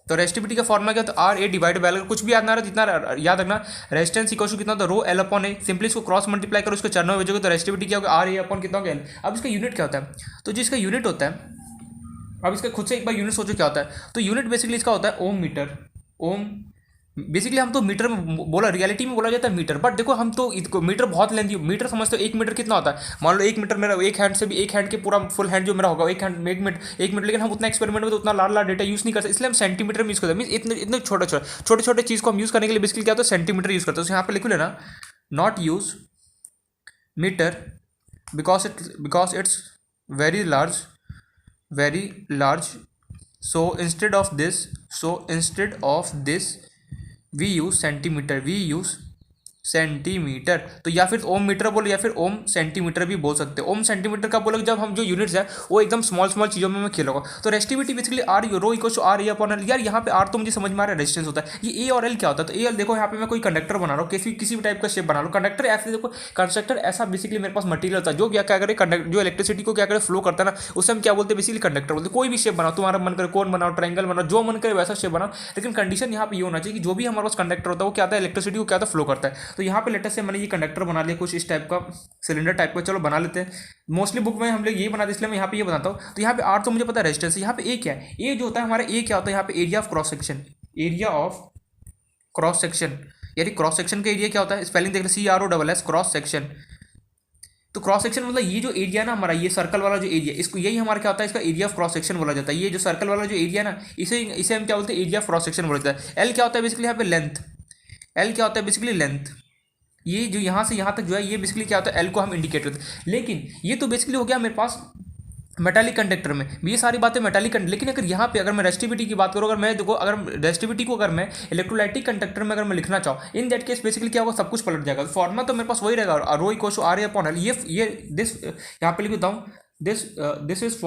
तो रेजिस्टिविटी का फॉर्मुला क्या होता है, RA डिवाइड बाय एल। कुछ भी याद ना रहा, जितना याद रखना, रेजिस्टेंस इक्वल टू कितना होता है, रो एल अपॉन ए। सिंपली इसको क्रॉस मल्टीप्लाई करो, उसके चरणों में भेजोगे तो रेजिस्टिविटी क्या होगा, RA अपॉन कितना होगा एल। अब इसका यूनिट क्या होता है, तो जो इसका यूनिट होता है, अब इसका खुद से एक बार यूनिट सोचो क्या होता है। तो यूनिट बेसिकली इसका होता है ओम मीटर। ओम बेसिकली हम तो मीटर में बोला, रियलिटी में बोला जाता है मीटर, बट देखो हम तो मीटर बहुत लेंदी, मीटर समझते हो। 1 मीटर कितना होता है, मान लो 1 मीटर मेरा एक हैंड से भी, एक हैंड के पूरा फुल हैंड जो मेरा होगा, एक हैंड 1 मिनट, लेकिन हम उतना एक्सपेरिमेंट में तो उतना लार्ज डेटा यूज नहीं कर सकते, इसलिए हम सेंटीमीटर में यूज करते हैं। मीन इतने छोटे चीज़ को हम यूज करने के लिए बेसिकली क्या होता है, सेंटीमीटर यूज करते हैं। तो यहाँ पे लिख लेना, not use metre because it's very large, so instead of this we use centimetre. तो या फिर ओम मीटर बोलो या फिर ओम सेंटीमीटर भी बोल सकते हो। ओम सेंटीमीटर का बोलोगे जब हम जो यूनिट्स है वो एकदम स्मॉल चीज़ों में मैं खेलूंगा। तो resistivity basically R rho equal to R A upon L. यार यहाँ पे आर तो मुझे समझ में आ रहा है, रेजिस्टेंस होता है। ये ए और एल क्या होता है, तो ए एल देखो यहाँ पे मैं कोई कंडक्टर बना रहा हूँ, किसी भी टाइप का शेप बना रहा हूँ। कंडक्टर ऐसे देखो, कंस्ट्रक्टर ऐसा बेसिकली मेरे पास मटीरियल होता है जो क्या करे, जो इलेक्ट्रिसिटी को क्या करे, फ्लो करता है ना, उससे हम क्या बोलते हैं, बेसिकली कंडक्टर बोलते हैं। कोई भी शेप बनाओ, तुम्हारा मन करे कोन बनाओ, ट्रायंगल बनाओ, जो मन करे वैसा शेप बनाओ, लेकिन कंडीशन यहाँ पे ये होना चाहिए कि जो भी हमारे पास कंडक्टर होता है वो क्या होता है, इलेक्ट्रिसिटी को क्या होता है, फ्लो करता है। तो यहाँ पे लेटेस्ट से मैंने ये कंडक्टर बना लिया कुछ इस टाइप का, सिलेंडर टाइप का, चलो बना लेते हैं। मोस्टली बुक में हम लोग ये बनाते हैं, इसलिए मैं यहाँ पे ये बनाता हूँ। तो यहाँ पे आर तो मुझे पता है रेजिस्टेंस, यहाँ पे ए क्या है, ए जो होता है हमारा, ए क्या होता है यहाँ पे, एरिया ऑफ क्रॉस सेक्शन, यानी क्रॉस सेक्शन का एरिया क्या होता है, स्पेलिंग देख रहे, CROSS, क्रॉस सेक्शन। तो क्रॉस सेक्शन मतलब ये जो एरिया ना हमारा, ये सर्कल वाला जो एरिया, इसको यही हमारा क्या होता है, इसका एरिया ऑफ क्रॉस सेक्शन बोला जाता है। ये जो सर्कल वाला जो एरिया ना, इसे हम क्या बोलते हैं, एरिया ऑफ क्रॉस सेक्शन बोला जाता है। एल क्या होता है बेसिकली यहाँ पे, लेंथ। एल क्या होता है बेसिकली, लेंथ। ये जो यहाँ से यहाँ तक जो है, ये बेसिकली क्या होता है, एल को हम इंडिकेट करते हैं। लेकिन ये तो बेसिकली हो गया मेरे पास मेटालिक कंडक्टर में, ये सारी बातें मेटालिक कंडक्टर। लेकिन अगर यहाँ पे अगर मैं रेजिस्टिविटी की बात करूँ, अगर मैं देखो, अगर रेजिस्टिविटी को अगर मैं इलेक्ट्रोलाइटिक कंडक्टर में अगर मैं लिखना चाहूँ, इन दैट केस बेसिकली क्या होगा, सब कुछ पलट जाएगा। फॉर्मुला तो मेरे पास वही रहेगा, rho equal to R A upon L. ये दिस यहाँ पे लिख देता हूँ, this is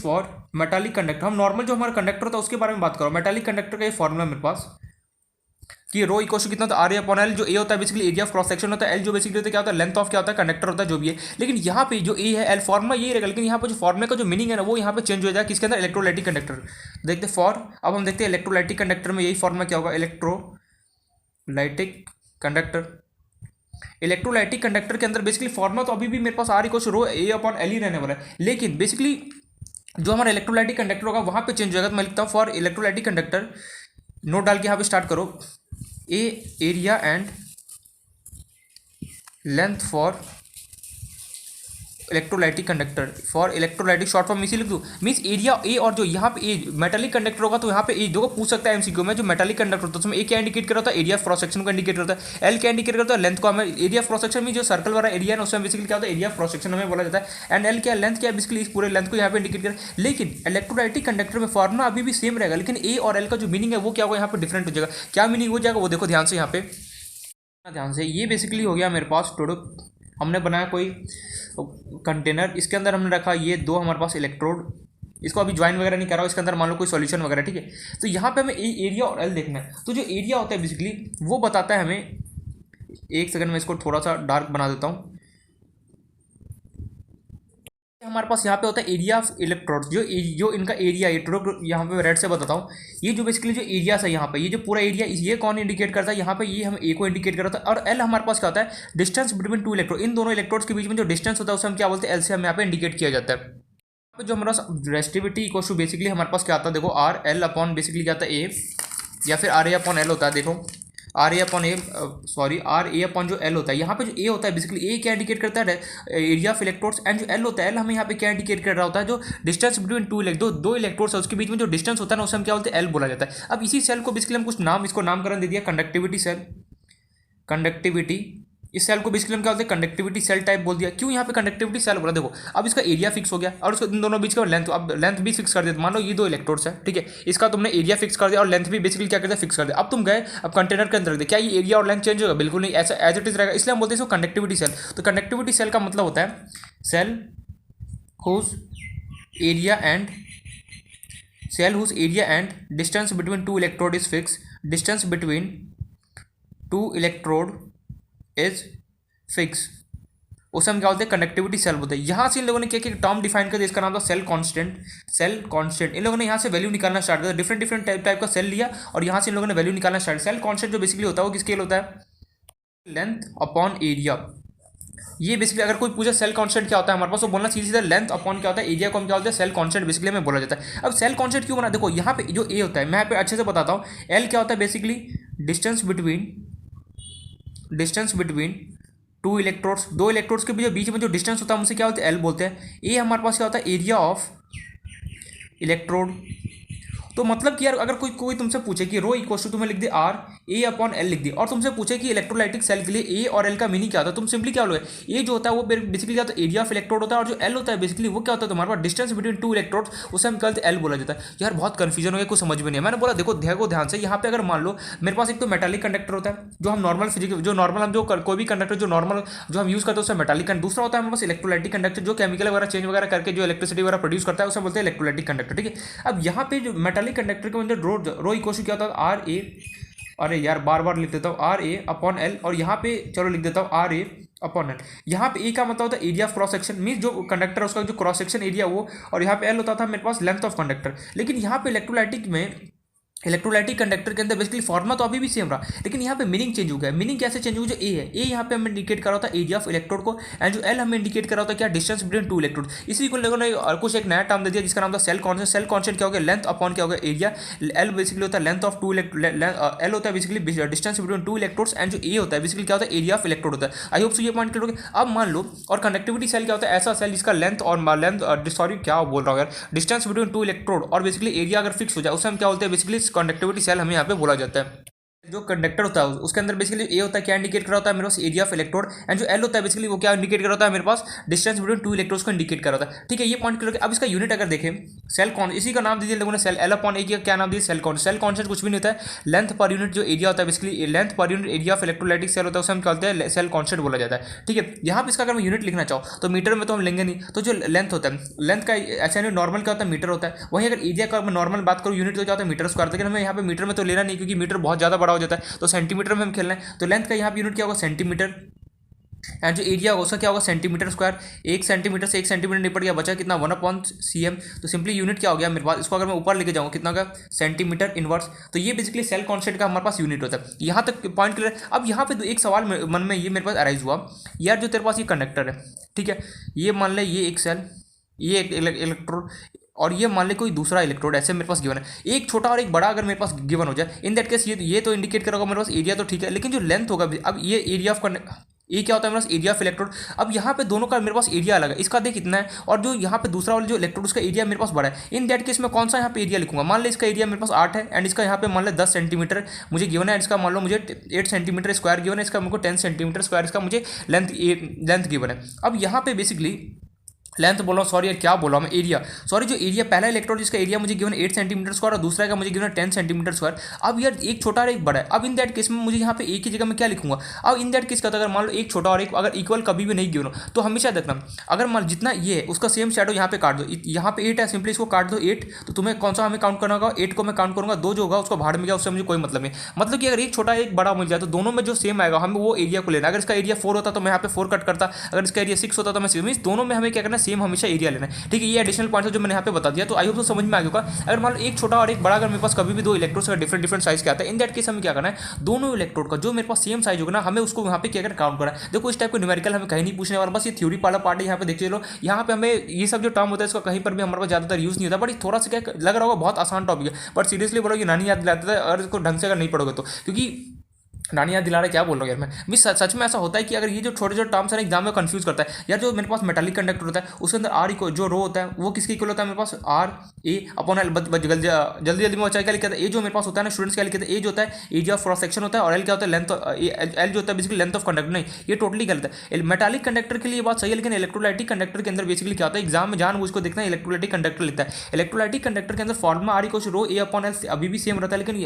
for metallic conductor. हम नॉर्मल जो हमारा कंडक्टर होता है उसके बारे में बात करो, मेटालिक कंडक्टर का ये फॉर्मुला मेरे पास, कि रो इक्वल टू कितना होता है आर ए अपॉन एल, जो ए होता है basically area of cross section होता है, एल जो बेसिकली होता है क्या होता है लेंथ ऑफ क्या होता है कंडक्टर होता है जो भी है। लेकिन यहाँ पे जो ए है एल फॉर्मुला यही रहेगा, लेकिन यहाँ पे जो फॉर्मुले का जो मीनिंग है ना वो यहाँ पे चेंज हो जाएगा किसके अंदर इलेक्ट्रोलाइटिक कंडक्टर। देखते अब हम देखते हैं इलेक्ट्रोलाइटिक कंडक्टर में यही फॉर्मुला क्या होगा इलेक्ट्रोलाइटिक कंडक्टर। इलेक्ट्रोलाइटिक कंडक्टर के अंदर बेसिकली फॉर्मुला तो अभी भी मेरे पास R equal to rho A upon L ही रहने वाला है, लेकिन बेसिकली जो हमारा इलेक्ट्रोलाइटिक कंडक्टर होगा वहाँ पे चेंज हो जाएगा। तो मैं लिखता हूँ फॉर इलेक्ट्रोलाइटिक कंडक्टर, नोट डाल के यहाँ पे स्टार्ट करो, A area and length for electrolytic conductor. For electrolytic short form इसी लिख दूँ, मीन्स एरिया ए, और जो यहाँ पे ए मेटालिक कंडक्टर होगा तो यहाँ पे ए जो पूछ सकता है एमसीक्यू में, जो मेटालिक कंडक्टर होता है उसमें ए क्या इंडिकेट करता है एरिया ऑफ क्रॉस सेक्शन को इंडिकेट करता है, एल क्या इंडिकेट करता है लेंथ को। हमें एरिया ऑफ क्रॉस सेक्शन में जो सर्कल वाला एरिया है उसमें बेसिकली क्या होता है एरिया ऑफ क्रॉस सेक्शन हमें बोला जाता है, एंड एल क्या लेंथ क्या बेसिकली इस पूरे लेंथ को यहाँ पे इंडिकेट कर। लेकिन इलेक्ट्रोलाइटिक कंडक्टर में फॉर्मुला अभी भी सेम रहेगा, लेकिन ए और एल का जो मीनिंग है वो क्या होगा यहाँ पे डिफरेंट हो जाएगा। क्या मीनिंग हो जाएगा वो देखो ध्यान से, यहाँ पे ध्यान से। ये बेसिकली हो गया मेरे पास टोटल, हमने बनाया कोई कंटेनर, इसके अंदर हमने रखा ये दो हमारे पास इलेक्ट्रोड, इसको अभी ज्वाइन वगैरह नहीं कर रहा हूँ, इसके अंदर मान लो कोई सॉल्यूशन वगैरह, ठीक है। तो यहाँ पे हमें एरिया और एल देखना है, तो जो एरिया होता है बेसिकली वो बताता है हमें, एक सेकंड में इसको थोड़ा सा डार्क बना देता हूँ। हमारे पास यहाँ पे होता है एरिया ऑफ इलेक्ट्रोड्स, जो इनका एरिया है, यहाँ पे रेड से बताता हूँ, ये जो बेसिकली जो एरिया है यहाँ पे, ये जो पूरा एरिया ये कौन इंडिकेट करता है यहाँ पे, ये हम ए को इंडिकेट करता है। और एल हमारे पास क्या होता है डिस्टेंस बिटवीन टू इलेक्ट्रोड, इन दोनों इलेक्ट्रोड्स के बीच में जो डिस्टेंस होता है उसे हम क्या बोलते हैं एल से हम यहाँ पे इंडिकेट किया जाता है। जो हमारा रेसिस्टिविटी इक्वल टू बेसिकली हमारे पास क्या आता है देखो आर एल अपॉन बेसिकली क्या आता है ए, या फिर आर ए अपॉन एल होता है। देखो R A upon A sorry R A upon जो एल होता है, यहाँ पे जो ए होता है बेसिकली ए क्या इंडिकेट करता है एरिया ऑफ इलेक्ट्रोड्स, एंड जो एल होता है एल हमें यहाँ पे क्या इंडिकेट कर रहा होता है जो डिस्टेंस बिटवीन दो इलेक्ट्रोड्स है उसके बीच में जो डिस्टेंस होता है ना उसे हम क्या बोलते हैं एल बोला जाता है। अब इसी सेल को बेसिकली हम कुछ नाम, इसको नामकरण दे दिया कंडक्टिविटी सेल, कंडक्टिविटी। इस सेल को बेसिकली हम क्या बोलते हैं कंडक्टिविटी सेल टाइप बोल दिया। क्यों यहाँ पे कंडक्टिविटी सेल बोला, देखो अब इसका एरिया फिक्स हो गया और उसको इन दोनों बीच का लेंथ, अब लेंथ भी फिक्स कर दिया। मान लो ये दो इलेक्ट्रोड्स है, ठीक है, इसका तुमने एरिया फिक्स कर दिया और लेंथ भी बेसिकली क्या कर दिया फिक्स कर दिया। अब तुम गए अब कंटेनर के अंदर रख दिया, क्या ये एरिया और लेंथ चेंज होगा, बिल्कुल नहीं, ऐसा एज इट इज रहेगा, इसलिए हम बोलते हैं इसको कंडक्टिविटी सेल। तो कंडक्टिविटी सेल का मतलब होता है cell whose area and distance between two electrode is fix, distance between two electrode is fix, उसे हम क्या बोलते हैं कंडक्टिविटी सेल बोलते हैं। यहाँ से इन लोगों ने क्या टर्म डिफाइन कर दिया, इसका नाम था सेल कांस्टेंट। इन लोगों ने यहाँ से वैल्यू निकालना स्टार्ट किया, डिफरेंट टाइप का सेल लिया और यहाँ से इन लोगों ने वैल्यू निकालना स्टार्ट। सेल कांस्टेंट जो बेसिकली होता है वो किस स्केल होता है लेंथ अपॉन एरिया। ये बेसिकली अगर कोई पूछे सेल कांस्टेंट क्या होता है हमारे पास, तो बोलना सीधा लेंथ अपॉन क्या होता है एरिया को हम क्या बोलते हैं सेल कांस्टेंट बेसिकली हमें बोला जाता है। अब सेल कांस्टेंट क्यों बना, देखो यहाँ पे जो ए होता है मैं यहाँ पे अच्छे से बताता हूँ। एल क्या होता है basically distance between two electrodes, दो इलेक्ट्रोड्स के बीच में जो डिस्टेंस होता है उसे क्या बोलते हैं एल बोलते हैं। ए हमारे पास क्या होता है एरिया ऑफ इलेक्ट्रोड। तो मतलब कि यार अगर कोई तुमसे पूछे कि रो इक्वल टू तुम्हें लिख दे आर ए अपॉन एल लिख दी, और तुमसे पूछे कि इलेक्ट्रोलाइटिक सेल के लिए ए और एल का मीनिंग क्या होता है, तुम सिंपली क्या बोलोगे ए जो होता है वो बेसिकली क्या होता है एरिया ऑफ इलेक्ट्रोड होता है, और जो एल होता है बेसिकली वो क्या होता है तुम्हारे पास डिस्टेंस बिटवीन टू इलेक्ट्रोड्स, उसे हम कहते हैं एल बोला जाता है। यार बहुत कंफ्यूजन हो गया, कुछ समझ में नहीं है। मैंने बोला देखो ध्यान से, यहाँ पे अगर मान लो मेरे पास एक तो मेटालिक कंडक्टर होता है जो हम नॉर्मल फिजिकल जो नॉर्मल हम जो कोई भी कंडक्टर जो नॉर्मल जो हम यूज करते हैं उसमें मेटालिक, दूसरा होता है हमारे पास इलेक्ट्रोलाइटिक कंडक्टर जो केमिकल वगैरह चेंज वगैरह करके जो इलेक्ट्रिसिटी वगैरह प्रोड्यूस करता है उसे बोलते हैं इलेक्ट्रोलाइटिक कंडक्टर, ठीक है। अब यहाँ पे जो मेटालिक कंडक्टर के अंदर रो इक्वल क्या होता है आर ए, अरे यार बार लिख देता हूँ आर ए अपॉन एल, और यहाँ पे चलो लिख देता हूँ आर ए अपॉन एल। यहाँ पे ए का मतलब होता है area of cross section, mean जो कंडक्टर है उसका जो क्रॉस सेक्शन एरिया वो, और यहाँ पे एल होता था मेरे पास लेंथ ऑफ कंडक्टर। लेकिन यहाँ पे इलेक्ट्रोलाइटिक कंडक्टर के अंदर बेसिकली फॉर्मुला तो अभी भी सेम रहा, लेकिन यहाँ पे मीनिंग चेंज हो गया। मीनिंग कैसे चेंज हुआ, जो ए है ए यहाँ पे हमें इंडिकेट करा होता है एरिया ऑफ इलेक्ट्रोड को, एंड जो एल हमें इंडिकेट करा होता है क्या डिस्टेंस बिटवीन टू इलेक्ट्रोड। इसी को लोगों ने कुछ एक नया टर्म दे दिया जिसका नाम था सेल कांस्टेंट। सेल कांस्टेंट क्या हो गया लेंथ अपॉन क्या हो गया एरिया। एल बेसिकली होता है लेंथ ऑफ टू एल होता है basically distance between two electrodes, and जो ए होता है बेसिकली क्या होता है एरिया ऑफ इलेक्ट्रोड होता है। आई होप सो ये पॉइंट क्लियर हो गया। अब मान लो और कंडक्टिविटी सेल क्या होता है ऐसा सेल जिसका लेंथ और सॉरी क्या बोल रहा हूँ यार डिस्टेंस बिटवीन टू इलेक्ट्रोड और बेसिकली एरिया अगर फिक्स हो जाए उसे हम क्या बोलते हैं बेसिकली कंडक्टिविटी सेल हमें यहाँ पे बोला जाता है। जो कंडक्टर होता है उसके अंदर बेसिकली ए होता है क्या इंडिकेट कर रहा होता है मेरे पास एरिया ऑफ इलेक्ट्रोड, एंड जो एल होता है बेसिकली वो क्या इंडिकेट कर रहा होता है मेरे पास डिस्टेंस बिटवीन टू इलेक्ट्रोड्स को इंडिकेट कर रहा होता है, ठीक है। ये पॉइंट क्लियर। अब इसका यूनिट अगर देखें सेल कॉन, इसी का नाम दीजिए लोगों ने सेल एल अपॉन ए क्या नाम दिया सेल कॉन्स्टेंट। सेल कॉन्स्टेंट कुछ भी नहीं होता है लेंथ पर यूनिट जो एरिया होता है बेसिकली लेंथ पर unit area of electrolytic cell होता है उसे हम कहते हैं सेल कॉन्स्टेंट बोला जाता है, ठीक है। यहाँ पे इसका अगर मैं यूनिट लिखना चाहूँ तो मीटर में तो हम लेंगे नहीं, तो जो लेंथ होता है लेंथ का ऐसा नहीं नॉर्मल क्या होता है मीटर होता है। वहीं अगर एरिया का मैं नॉर्मल बात करूँ यूनिट तो क्या होता है मीटर स्क्वायर, लेकिन हमें यहाँ पे मीटर में तो लेना नहीं क्योंकि मीटर बहुत ज़्यादा बड़ा हो जाता है, तो सेंटीमीटर में हम खेलना है, तो लेंथ का यहाँ पे यूनिट क्या होगा सेंटीमीटर, एंड जो एरिया होगा उसका क्या होगा सेंटीमीटर स्क्वायर। 1 सेंटीमीटर से 1 सेंटीमीटर निपट गया, बचा कितना 1/cm, तो सिंपली यूनिट क्या हो गया मेरे पास, इसको अगर मैं ऊपर लेके जाऊँगा कितना का सेंटीमीटर इनवर्स, तो ये बेसिकली सेल कांस्टेंट का हमारे पास यूनिट होता है। यहाँ तक पॉइंट क्लियर। अब यहाँ पे एक सवाल मन में ये मेरे पास अराइज हुआ, यार जो तेरे पास ये कंडक्टर है, ठीक है, ये मान ले ये एक सेल, ये एक इलेक्ट्रोड, और ये मान ले कोई दूसरा इलेक्ट्रोड ऐसे मेरे पास गिवन है, एक छोटा और एक बड़ा अगर मेरे पास गिवन हो जाए, इन दैट केस ये तो इंडिकेट करेगा मेरे पास एरिया, तो ठीक है, लेकिन जो लेंथ होगा, अब ये एरिया ऑफ ये क्या होता है मेरे पास एरिया ऑफ इलेक्ट्रोड। अब यहाँ पे दोनों का मेरे पास एरिया अलग है, इसका देख कितना है, और जो यहाँ पे दूसरा वाला जो इलेक्ट्रोड उसका एरिया मेरे पास बड़ा है। इन दैट केस में कौन सा यहाँ पे एरिया लिखूंगा, मान ले इसका एरिया मेरे पास 8 है, एंड इसका यहाँ पे मान ले 10 सेंटीमीटर मुझे गिवन है, इसका मान लो मुझे 8 सेंटीमीटर स्क्वायर गिवन है, इसका मुझे 10 सेंटीमीटर स्क्वायर इसका मुझे लेंथ गिवन है। अब यहाँ पे बेसिकली लेंथ बोल रहा हूँ, सॉरी यार क्या बोल रहा हूँ मैं, एरिया, सॉरी, जो एरिया पहला इलेक्ट्रोड जिसका एरिया मुझे गिवन 8 सेंटीमीटर स्क्वायर और दूसरा का मुझे गिवन 10 सेंटीमीटर स्क्वायर। अब यार एक छोटा और एक बड़ा है, अब इन दैट केस में मुझे यहाँ पे एक ही जगह में क्या लिखूंगा, अब इन दैट केस का, अगर मान लो एक छोटा और एक अगर इक्वल कभी भी नहीं गिवन हो, तो हमेशा देखना, अगर मान जितना ये है उसका सेम शेडो यहाँ पे काट दो, यहाँ पे 8 है, सिंपली इसको काट दो 8, तो तुम्हें कौन सा हमें काउंट करना होगा, 8 को मैं काउंट करूँगा, 2 जो होगा उसको भाड़ में गया, उससे मुझे कोई मतलब नहीं। मतलब कि अगर एक छोटा एक बड़ा मिल जाए तो दोनों में जो सेम आएगा हमें वो एरिया को लेना। अगर इसका एरिया 4 होता तो मैं यहाँ पे 4 कट करता, अगर इसका एरिया 6 होता तो मैं 6, मीन दोनों में हमें क्या करना है, सेम हमेशा एरिया लेना है, ठीक है। ये एडिशनल पॉइंट है जो मैंने यहाँ पे बता दिया, तो आई होप तो समझ में आ गया होगा। अगर मान लो एक छोटा और एक बड़ा, अगर मेरे पास कभी भी दो इलेक्ट्रोड्स का डिफरेंट साइज के आता है, इन दैट केस हमें क्या करना है, दोनों इलेक्ट्रोड का जो मेरे पास सेम साइज होगा ना, हमें उसको यहाँ पे क्या करना काउंट करना है। देखो इस टाइप को न्यूमेरिकल हमें कहीं नहीं पूछने वाला, बस ये थ्योरी वाला पार्ट है, यहाँ पे देख चलो, यहाँ पे हमें ये सब जो टर्म होता है इसका कहीं पर भी हमारे पास ज्यादातर यूज नहीं होता, बट थोड़ा सा क्या लग रहा होगा बहुत आसान टॉपिक है, बट सीरियसली बोलो ये नानी याद दिलाता है, अगर इसको ढंग से अगर नहीं पढ़ोगे तो, क्योंकि नानी याद दिला रहा है, क्या बोल रहा हूँ यार मैं सच में ऐसा होता है कि अगर ये जो छोटे छोटे टर्म्स है एग्जाम में कंफ्यूज करता है यार। जो मेरे पास मेटालिक कंडक्टर होता है उसके अंदर आर जो रो होता है वो किसके इक्वल होता है, मेरे पास आर ए अपॉन एल। जल्दी जल्दी में बच्चा क्या लिखा है, ए जो मेरे पास होता है ना स्टूडेंट्स क्या लिखते हैं, ए जो होता है एरिया ऑफ क्रॉस सेक्शन होता है, और एल क्या होता है लेंथ, एल जो होता है बेसिकली लेंथ ऑफ कंडक्टर। नहीं, ये टोटली गलत है। मेटालिक कंडक्टर के लिए बात सही है, लेकिन इलेक्ट्रोलाइटिक कंडक्टर के अंदर बेसिकली क्या होता है, एग्जाम में जान उसको देखना है इलेक्ट्रोलाइटिक कंडक्टर लिखता है। इलेक्ट्रोलाइटिक कंडक्टर के अंदर formula R equal rho A upon L अभी भी सेम रहता है, लेकिन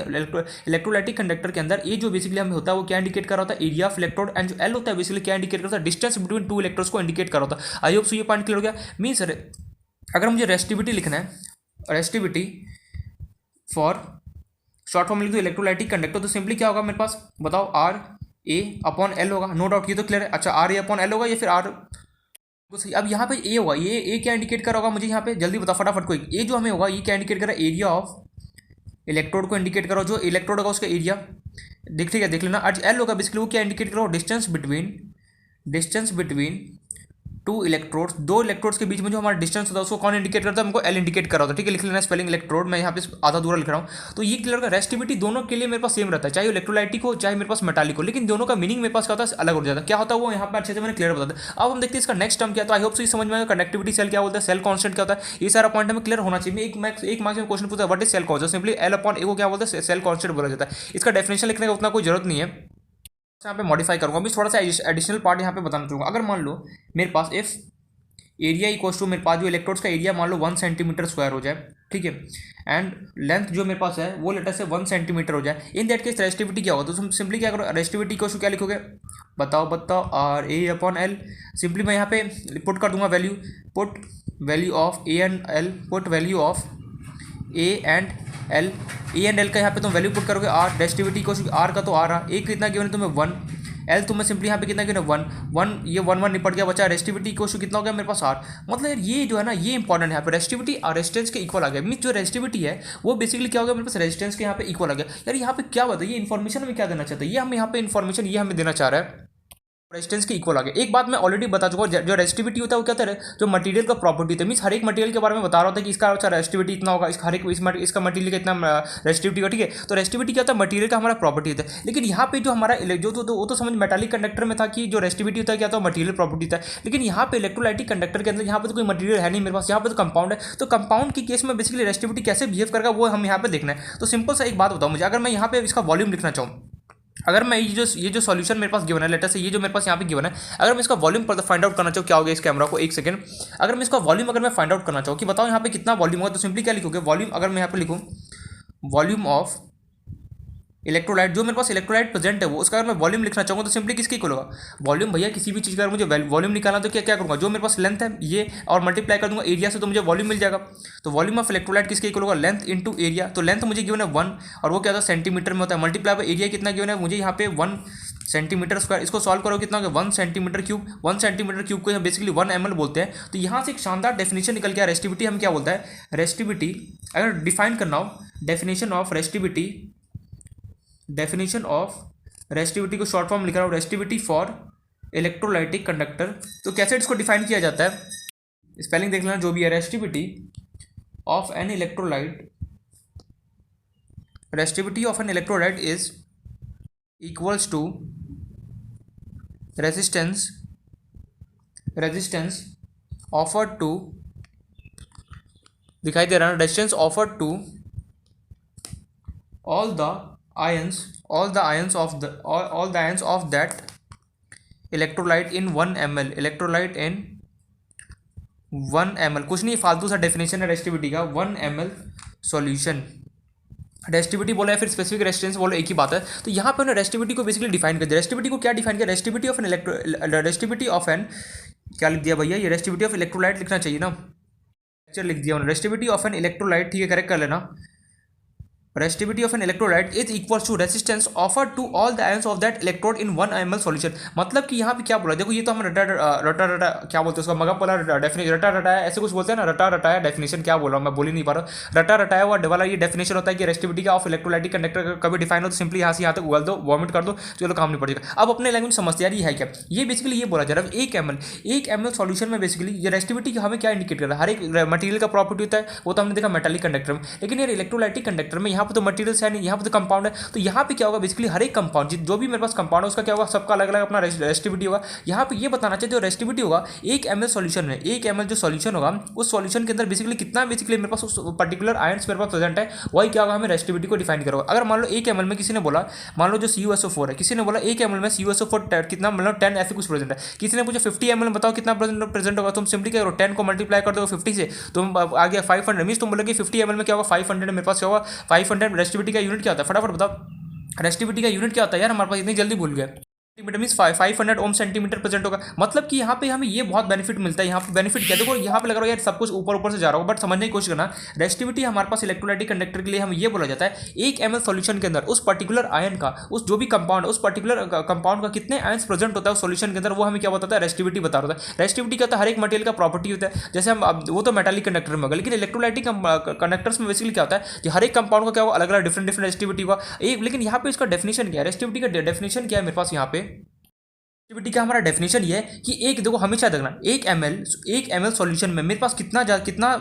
इलेक्ट्रोलाइटिक कंडक्टर के अंदर ए जो बेसिकली हमें होता है वो क्या इंडिकेट कर रहा होता है, एरिया ऑफ इलेक्ट्रोड, एंड जो एल होता है बेसिकली क्या इंडिकेट करता है, डिस्टेंस बिटवीन टू इलेक्ट्रोड्स को इंडिकेट कर रहा होता है। आई होप सो ये पॉइंट क्लियर हो गया। मींस अगर मुझे रेसिस्टिविटी लिखना है, रेसिस्टिविटी फॉर शॉर्ट फॉर्म लिख दो इलेक्ट्रोलाइटिक कंडक्टर, तो सिंपली क्या होगा मेरे पास बताओ, आर ए अपॉन एल होगा, नो डाउट ये तो क्लियर है। अच्छा आर ए अपॉन एल होगा या फिर आर, अब यहाँ पे ए होगा, ये ए क्या इंडिकेट कर रहा होगा मुझे यहाँ पे जल्दी बताओ फटाफट कोई, ए जो हमें होगा ये क्या इंडिकेट कर रहा है, एरिया ऑफ इलेक्ट्रोड को इंडिकेट करो, जो इलेक्ट्रोड होगा उसका एरिया ठीक है देख लेना। आज एल होगा बेसिकली वो क्या इंडिकेट करो, डिस्टेंस बिटवीन टू इलेक्ट्रोड्स, दो इलेक्ट्रोड्स के बीच में जो हमारा डिस्टेंस होता है उसको कौन इंडिकेट करता है, हमको एल इंडिकेट कर रहा होता है, ठीक है। लिख लेना स्पेलिंग इलेक्ट्रोड, मैं यहाँ पे आधा दूरा लिख रहा हूँ। तो ये क्लियर का रेसिस्टिविटी दोनों के लिए मेरे पास सेम रहता है, चाहे इलेक्ट्रोलाइटिक हो चाहे मेरे पास मेटालिक हो, लेकिन दोनों का मीनिंग मेरे पास क्या होता है अलग हो जाता है। क्या होता है वो यहाँ पर अच्छे से मैंने क्लियर बता दिया। अब हम देखते हैं इसका नेक्स्ट टर्म क्या, तो आई होप से समझ में आएगा। कंडक्टिविटी सेल क्या होता है, सेल कॉन्स्टेंट क्या होता है, ये सारा पॉइंट हमें क्लियर होना चाहिए। एक मार्क्स में क्वेश्चन पूछा what is cell constant, simply L upon A को क्या बोलते हैं, सेल कॉन्स्टेंट बोला जाता है। इसका डेफिनेशन लिखने का उतना कोई जरूरत नहीं है, यहाँ पे मॉडिफाई करूँगा। अभी थोड़ा सा एडिशनल पार्ट यहाँ पे बताना चाहूँगा। अगर मान लो मेरे पास इफ एरिया इक्वल्स टू मेरे पास जो इलेक्ट्रोड्स का एरिया मान लो 1 सेंटीमीटर स्क्वायर हो जाए, ठीक है, एंड लेंथ जो मेरे पास है वो लेटर से 1 सेंटीमीटर हो जाए, इन दैट केस रेसिस्टिविटी क्या होगा, तो सिंपली क्या करो, रेसिस्टिविटी को क्या लिखोगे बताओ R A upon L. Simply मैं यहाँ पे पुट कर दूंगा value, put value of A and L, put value of A and L का यहाँ पे तुम वैल्यू पुट करोगे। आर रेसिस्टिविटी को आर का तो आर रहा, एक कितना गिवन है तुम्हें 1, एल तुम्हें सिंपली यहाँ पे कितना गिवन 1 ये 1 निपट गया, बचा रेसिस्टिविटी को कितना हो गया मेरे पास आर। मतलब यार ये जो है ना ये इंपॉर्टेंट है, यहाँ पे रेसिस्टिविटी और रेजिस्टेंस के इक्वल आ गया। मीन जो रेसिस्टिविटी है वो बेसिकली क्या हो गया मेरे पास रेजिस्टेंस के यहाँ पे इक्वल आ गया। यार यहाँ पे क्या बताइए इन्फॉर्मेशन में क्या देना चाहता है, ये हम यहाँ पे इन्फॉर्मेशन ये हमें देना चाह रहा है रेजिस्टेंस के इक्वल आ गया। एक बात मैं ऑलरेडी बता चुका हूँ, जो रेजिस्टिविटी होता है वो क्या होता है, जो मटेरियल का प्रॉपर्टी होता है। मींस हर एक मटेरियल के बारे में बता रहा होता है कि इसका अच्छा रेजिस्टिविटी इतना होगा, इसका हर एक इसका मटेरियल का इतना रेजिस्टिविटी होगा, ठीक है। तो रेजिस्टिविटी क्या होता है, मटेरियल का हमारा प्रॉपर्टी होता है। लेकिन यहाँ पे जो हमारा वो तो समझ मेटालिक कंडक्टर में था कि जो रेजिस्टिविटी होता है क्या होता है, मटेरियल प्रॉपर्टी होता है। लेकिन यहाँ पे इलेक्ट्रोलाइटिक कंडक्टर के अंदर यहाँ पे तो कोई मटेरियल है नहीं मेरे पास, यहाँ पे तो कंपाउंड है। तो कंपाउंड के केस में बेसिकली रेजिस्टिविटी कैसे बिहेव करेगा वो हम यहाँ पे देखना है। तो सिंपल सा एक बात बताओ मुझे, अगर मैं यहाँ पे इसका वॉल्यूम लिखना चाहूँ, अगर मैं ये जो सॉल्यूशन मेरे पास गिवन है लेटर से, ये जो मेरे पास यहाँ पे गिवन है, अगर मैं इसका वॉल्यूम पर फाइंड आउट करना चाहूँ क्या हो गया इस कैमरा को, एक सेकंड, अगर मैं इसका वॉल्यूम अगर मैं फाइंड आउट करना चाहूँ कि बताओ यहाँ पे कितना वॉल्यूम होगा, तो सिंपली क्या लिखोगे वॉल्यूम, अगर मैं यहाँ पे लिखूँ वॉल्यूम ऑफ इलेक्ट्रोलाइट, जो मेरे पास इलेक्ट्रोलाइट प्रेजेंट है वो, उसका अगर मैं वॉल्यूम लिखना चाहूँगा तो सिंपली किसकी इक्वल होगा, वॉल्यूम भैया किसी भी चीज़ का अगर मुझे वॉल्यूम निकालना तो क्या क्या करूँगा, जो मेरे पास लेंथ है ये और मल्टीप्लाई कर दूंगा एरिया से तो मुझे वॉल्यूम मिल जाएगा। तो वॉल्यूम ऑफ इलेक्ट्रोलाइट किसके इक्वल होगा, लेंथ इंटू एरिया। तो लेंथ मुझे गिवन है 1 और वो क्या होता है सेंटीमीटर में होता है, मल्टीप्लाई बाय एरिया कितना गिवन है मुझे यहाँ पे 1 सेंटीमीटर स्क्वायर। इसको सॉल्व करो कितना होगा 1 सेंटीमीटर क्यूब। 1 सेंटीमीटर क्यूब को बेसिकली 1 ml बोलते हैं। तो यहाँ से एक शानदार डेफिनेशन निकल गया रेस्टिविटी, हम क्या बोलता है रेस्टिविटी, अगर डिफाइन करना हो definition of resistivity, definition of resistivity को शॉर्ट फॉर्म लिख रहा हूँ रेस्टिविटी फॉर इलेक्ट्रोलाइटिक कंडक्टर। तो कैसे इसको डिफाइन किया जाता है, स्पेलिंग देख लेना जो भी है, resistivity of an electrolyte, resistivity of an electrolyte is equals to resistance offered to, दिखाई दे रहा है, resistance offered to all the ions of that electrolyte in 1 ml, electrolyte in 1 ml, कुछ नहीं फालतू सा डेफिनेशन है रेस्टिविटी का, 1 ml सॉल्यूशन। रेस्टिविटी बोला है फिर स्पेसिफिक रेजिस्टेंस बोलो, एक ही बात है। तो यहाँ पे उन्होंने रेस्टिविटी को बेसिकली डिफाइन कर दिया। रेस्टिविटी को क्या डिफाइन किया, रेस्टिविटी ऑफ एन क्या लिख दिया भैया, ये रेस्टिविटी ऑफ इलेक्ट्रोलाइट लिखना चाहिए ना, लिख दिया उन्होंने, रेस्टिविटी ऑफ एन इलेक्ट्रोलाइट, ठीक है करेक्ट कर लेना, restivity of an electrolyte is equals to resistance offered to all the ions of that electrode in 1 ml solution। मतलब कि यहाँ पे क्या बोला, देखो ये तो हम रटा क्या बोलते हैं उसका, मगा बोला डेफिनेशन, रटा रटाया ऐसे कुछ बोलते हैं ना, रटा रटाया डेफिनेशन, क्या बोल रहा हूँ मैं बोल ही नहीं पा रहा, रटा रटाया हुआ वाला ये डेफिनेशन होता है कि रेस्टिविटी का ऑफ इलेक्ट्रोलाइटिक कंडक्टर कभी डिफाइन हो तो सिंपली यहाँ से यहाँ तक उगल दो, वॉमिट कर दो, चलो काम नहीं पड़ेगा। अब अपने लैंग्वेज समझते यार ये है क्या, ये बेसिकली ये बोला जा रहा है 1 ml सॉल्यूशन में बेसिकली ये रेस्टिविटी हमें क्या इंडिकेट कर रहा है, हर एक मटेरियल का प्रॉपर्टी होता है, वो तो हमने देखा मेटालिक कंडक्टर में, लेकिन यार इलेक्ट्रोलाइटिक कंडक्टर में यहाँ पर तो मटेरियल्स है नहीं, यहाँ पर तो कंपाउंड है। तो यहाँ पे क्या होगा बेसिकली हर एक कंपाउंड जो भी मेरे पास कंपाउंड है उसका क्या होगा, सबका अलग अलग अपना रेस्टिविटी होगा। यहाँ पे ये बताना चाहिए जो रेस्टिविटी होगा 1 ml सॉल्यूशन में, 1 ml जो सॉल्यूशन होगा उस सॉल्यूशन के अंदर बेसिकली कितना बेसिकली मेरे पास उस पर्टिकुलर आयंस मेरे पास प्रेजेंट है, वही क्या होगा हमें रेस्टिविटी को डिफाइन करोगे। अगर मान लो 1 ml में किसी ने बोला, मान लो जो CuSO4 है, किसी ने बोला 1 ml में CuSO4 कितना मतलब 10 ऐसे कुछ प्रेजेंट है, किसी ने पूछा 50 ml बताओ कितना प्रेजेंट होगा, तुम सिंपली क्या करो 10 को मल्टीप्लाई कर दो 50 से, तुम आ गया 500 मीन्स तुम बोलोगे 50 ml में क्या होगा 500, मेरे पास क्या होगा 500। रेस्टिविटी का यूनिट क्या होता है फटाफट बताओ, रेस्टिविटी का यूनिट क्या होता है यार हमारे पास, इतनी जल्दी भूल गए, सेंटीमीटर मीन 500 ओम सेंटीमीटर प्रेजेंट होगा। मतलब कि यहाँ पे हमें ये बहुत बेनिफिट मिलता है। यहाँ पे बेनिफिट क्या, देखो यहाँ पे लग रहा है यार सब कुछ ऊपर ऊपर से जा रहा होगा, बट समझने की कोशिश करना, रेस्टिविटी हमारे पास इलेक्ट्रोलाइटिक कंडक्टर के लिए हमें ये बोला जाता है 1 ml सॉल्यूशन के अंदर उस पर्टिकुलर आयन का, उस जो भी कंपाउंड उस पर्टिकुलर कंपाउंड का कितने आयंस प्रेजेंट होता है उस सॉल्यूशन के अंदर, वो हमें क्या बताता है रेस्टिविटी बता रहा है। रेस्टिविटी क्या होता है, हर एक मटेरियल का प्रॉपर्टी होता है, जैसे हम वो तो मेटालिक कंडक्टर में होगा, लेकिन इलेक्ट्रोलाइटिक कंडक्टर्स में बेसिकली क्या होता है कि हर एक कंपाउंड का क्या होगा अलग अलग डिफरेंट रेस्टिविटी होगा। लेकिन यहाँ पे इसका डेफिनेशन क्या है, रेस्टिविटी का डेफिनेशन क्या है मेरे पास यहाँ पे, रेस्टिविटी का हमारा डेफिनेशन ये है कि एक देखो हमेशा देखना 1 ml सॉल्यूशन में मेरे पास कितना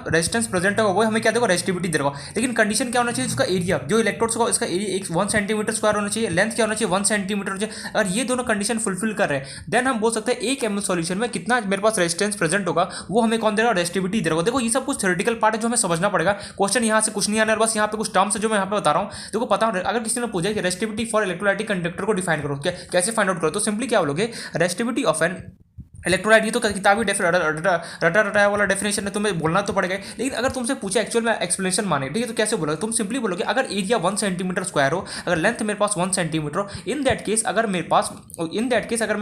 रेजिस्टेंस प्रेजेंट होगा वो हमें क्या देखो रेस्टिविटी दे रहा होगा। लेकिन कंडीशन क्या होना चाहिए, उसका एरिया जो इलेक्ट्रोड्स होगा इसका एरिया 1 सेंटीमीटर स्क्वायर होना चाहिए, लेंथ क्या होना चाहिए 1 सेंटीमीटर होना चाहिए। अगर ये दोनों कंडीशन फुलफिल कर रहे हैं देन हम बोल सकते हैं 1 ml सॉल्यूशन में कितना मेरे पास रेजिस्टेंस प्रेजेंट होगा वो हमें कौन दे रहा है, रेस्टिविटी दे रहा होगा। देखो ये सब कुछ थ्योरेटिकल पार्ट है जो हमें समझना पड़ेगा, क्वेश्चन यहाँ से कुछ नहीं आना है, बस यहाँ पे कुछ टर्म्स है जो मैं यहाँ पे बता रहा हूँ। देखो पता अगर किसी ने पूछा कि रेस्टिविटी फॉर इलेक्ट्रोलाइटिक कंडक्टर को डिफाइन करो, कैसे फाइंड आउट करो, तो सिंपली क्या बोलोगे रेस्टिविटी ऑफ एन इलेक्ट्रोलाइट, ये तो किताबी रटा रटाया वाला डेफिनेशन है, तुम्हें बोलना तो पड़ेगा। लेकिन अगर तुमसे पूछे एक्चुअल में एक्सप्लेनेशन माने, ठीक है, तो कैसे बोलोगे, तुम सिंपली बोलोगे अगर एरिया 1 सेंटीमीटर स्क्वायर हो, अगर लेंथ मेरे पास 1 सेंटीमीटर हो, इन दैट केस अगर मेरे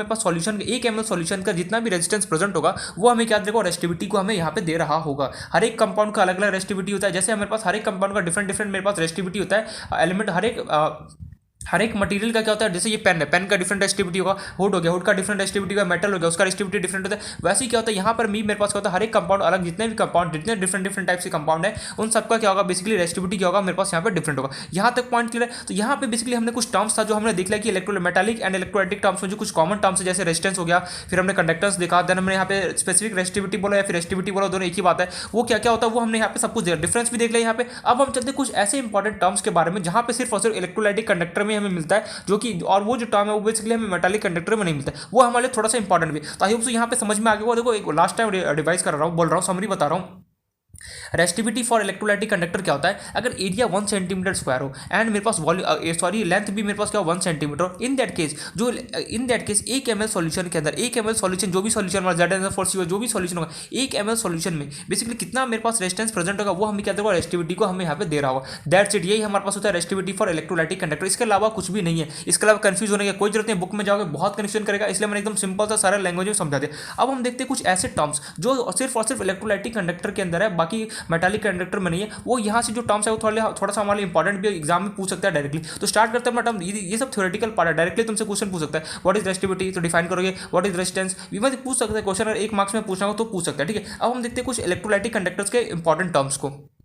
पास सॉल्यूशन 1 ml सॉल्यूशन का जितना भी रेजिस्टेंस प्रेजेंट होगा वो हमें क्या देखो रेस्टिविटी को हमें यहाँ पे दे रहा होगा। हर एक कंपाउंड का अलग अलग रेस्टिविटी होता है, जैसे हमारे पास हर एक कंपाउंड का डिफरेंट मेरे पास रेस्टिविटी होता है। एलिमेंट हर एक मटेरियल का क्या होता है, जैसे ये पेन है, पेन का डिफरेंट रेस्टिविटी होगा, हुड हो गया, हुड का डिफरेंट रेस्टिविटी होगा, मेटल हो गया उसका रेस्टिविटी डिफरेंट होता है। वैसे ही क्या होता है यहाँ पर मेरे पास क्या होता है हर एक कंपाउंड अलग, जितने डिफरेंट टाइप से कंपाउंड है उन सबका क्या होगा बेसिकली रेस्टिविटी क्या होगा मेरे पास यहाँ पर डिफरेंट होगा। यहाँ तक पॉइंट क्लियर है। तो यहाँ पे बेसिकली हमने कुछ टर्म्स था जो हमने देख लिया कि मेटालिक एंड इलेक्ट्रोलाइटिक टर्म्स में जो कुछ कॉमन टर्म्स है जैसे रेजिस्टेंस हो गया, फिर हमने कंडक्टेंस देखा, देन हमने यहाँ पे स्पेसिफिक रेस्टिविटी बोला या फिर रेस्टिविटी बोला, दोनों एक ही बात है। वो क्या क्या होता है वो हमने यहाँ पे सब कुछ देखा, डिफरेंस भी देख लिया यहाँ पे। अब हम चलते कुछ ऐसे इंपॉर्टेंट टर्म्स के बारे में जहाँ पे सिर्फ और सिर्फ इलेक्ट्रोलाइटिक कंडक्टर में हमें मिलता है, जो कि और वो जो टर्म है वो बेसिकली हमें मेटालिक कंडक्टर में नहीं मिलता है, वो हमारे लिए थोड़ा सा इंपॉर्टेंट भी। तो आई होप सो यहाँ पे समझ में आ गया। देखो एक लास्ट टाइम रिवाइज कर रहा हूँ, बोल रहा हूँ, समरी बता रहा हूँ। रेस्टिविटी फॉर इलेक्ट्रोलाइटिक कंडक्टर क्या होता है, अगर एरिया 1 सेंटीमीटर स्क्वायर हो एंड मेरे पास सॉरी लेंथ भी मेरे पास क्या 1 सेंटीमीटर हो, in that case 1 ml solution के अंदर 1 ml सॉल्यूशन जो भी सॉल्यूशन होगा Z जो भी सॉल्यूशन होगा 1 ml सॉल्यूशन में बेसिकली कितना मेरे पास रेजिस्टेंस प्रेजेंट होगा वो हमें क्या देगा, रेस्टिविटी को हमें यहाँ पे दे रहा होगा। दैट्स इट, यही हमारे पास होता है रेस्टिविटी फॉर इलेक्ट्रोलाइटिक कंडक्टर। इसके अलावा कुछ भी नहीं है, इसके अलावा कंफ्यूज होने की कोई जरूरत नहीं, बुक में जाओगे बहुत कन्फ्यूजन करेगा, इसलिए मैंने एकदम सिंपल सा सारा लैंग्वेज में समझा दिया। अब हम देखते हैं कुछ ऐसे टर्म्स जो सिर्फ और सिर्फ इलेक्ट्रोलाइटिक कंडक्टर के अंदर है, बाकी मेटालिक कंडक्टर में नहीं है। वो यहाँ से जो टर्म्स है वो थोड़ा सा हमारे इंपॉर्टेंट भी एग्जाम में पूछ सकता है डायरेक्टली। तो स्टार्ट करते हैं अपना टर्म, ये सब थ्योरेटिकल पार्ट है, डायरेक्टली तुमसे क्वेश्चन पूछ सकता है व्हाट इज रेस्टिविटी, तो डिफाइन करोगे, व्हाट इज रेजिस्टेंस भी मैं पूछ सकता है क्वेश्चन, अगर 1 मार्क्स में पूछना हो तो पूछ सकता है। ठीक है, अब हम देखते हैं कुछ इलेक्ट्रोलाइटिक कंडक्टर्स के इंपॉर्टेंट टर्म्स को।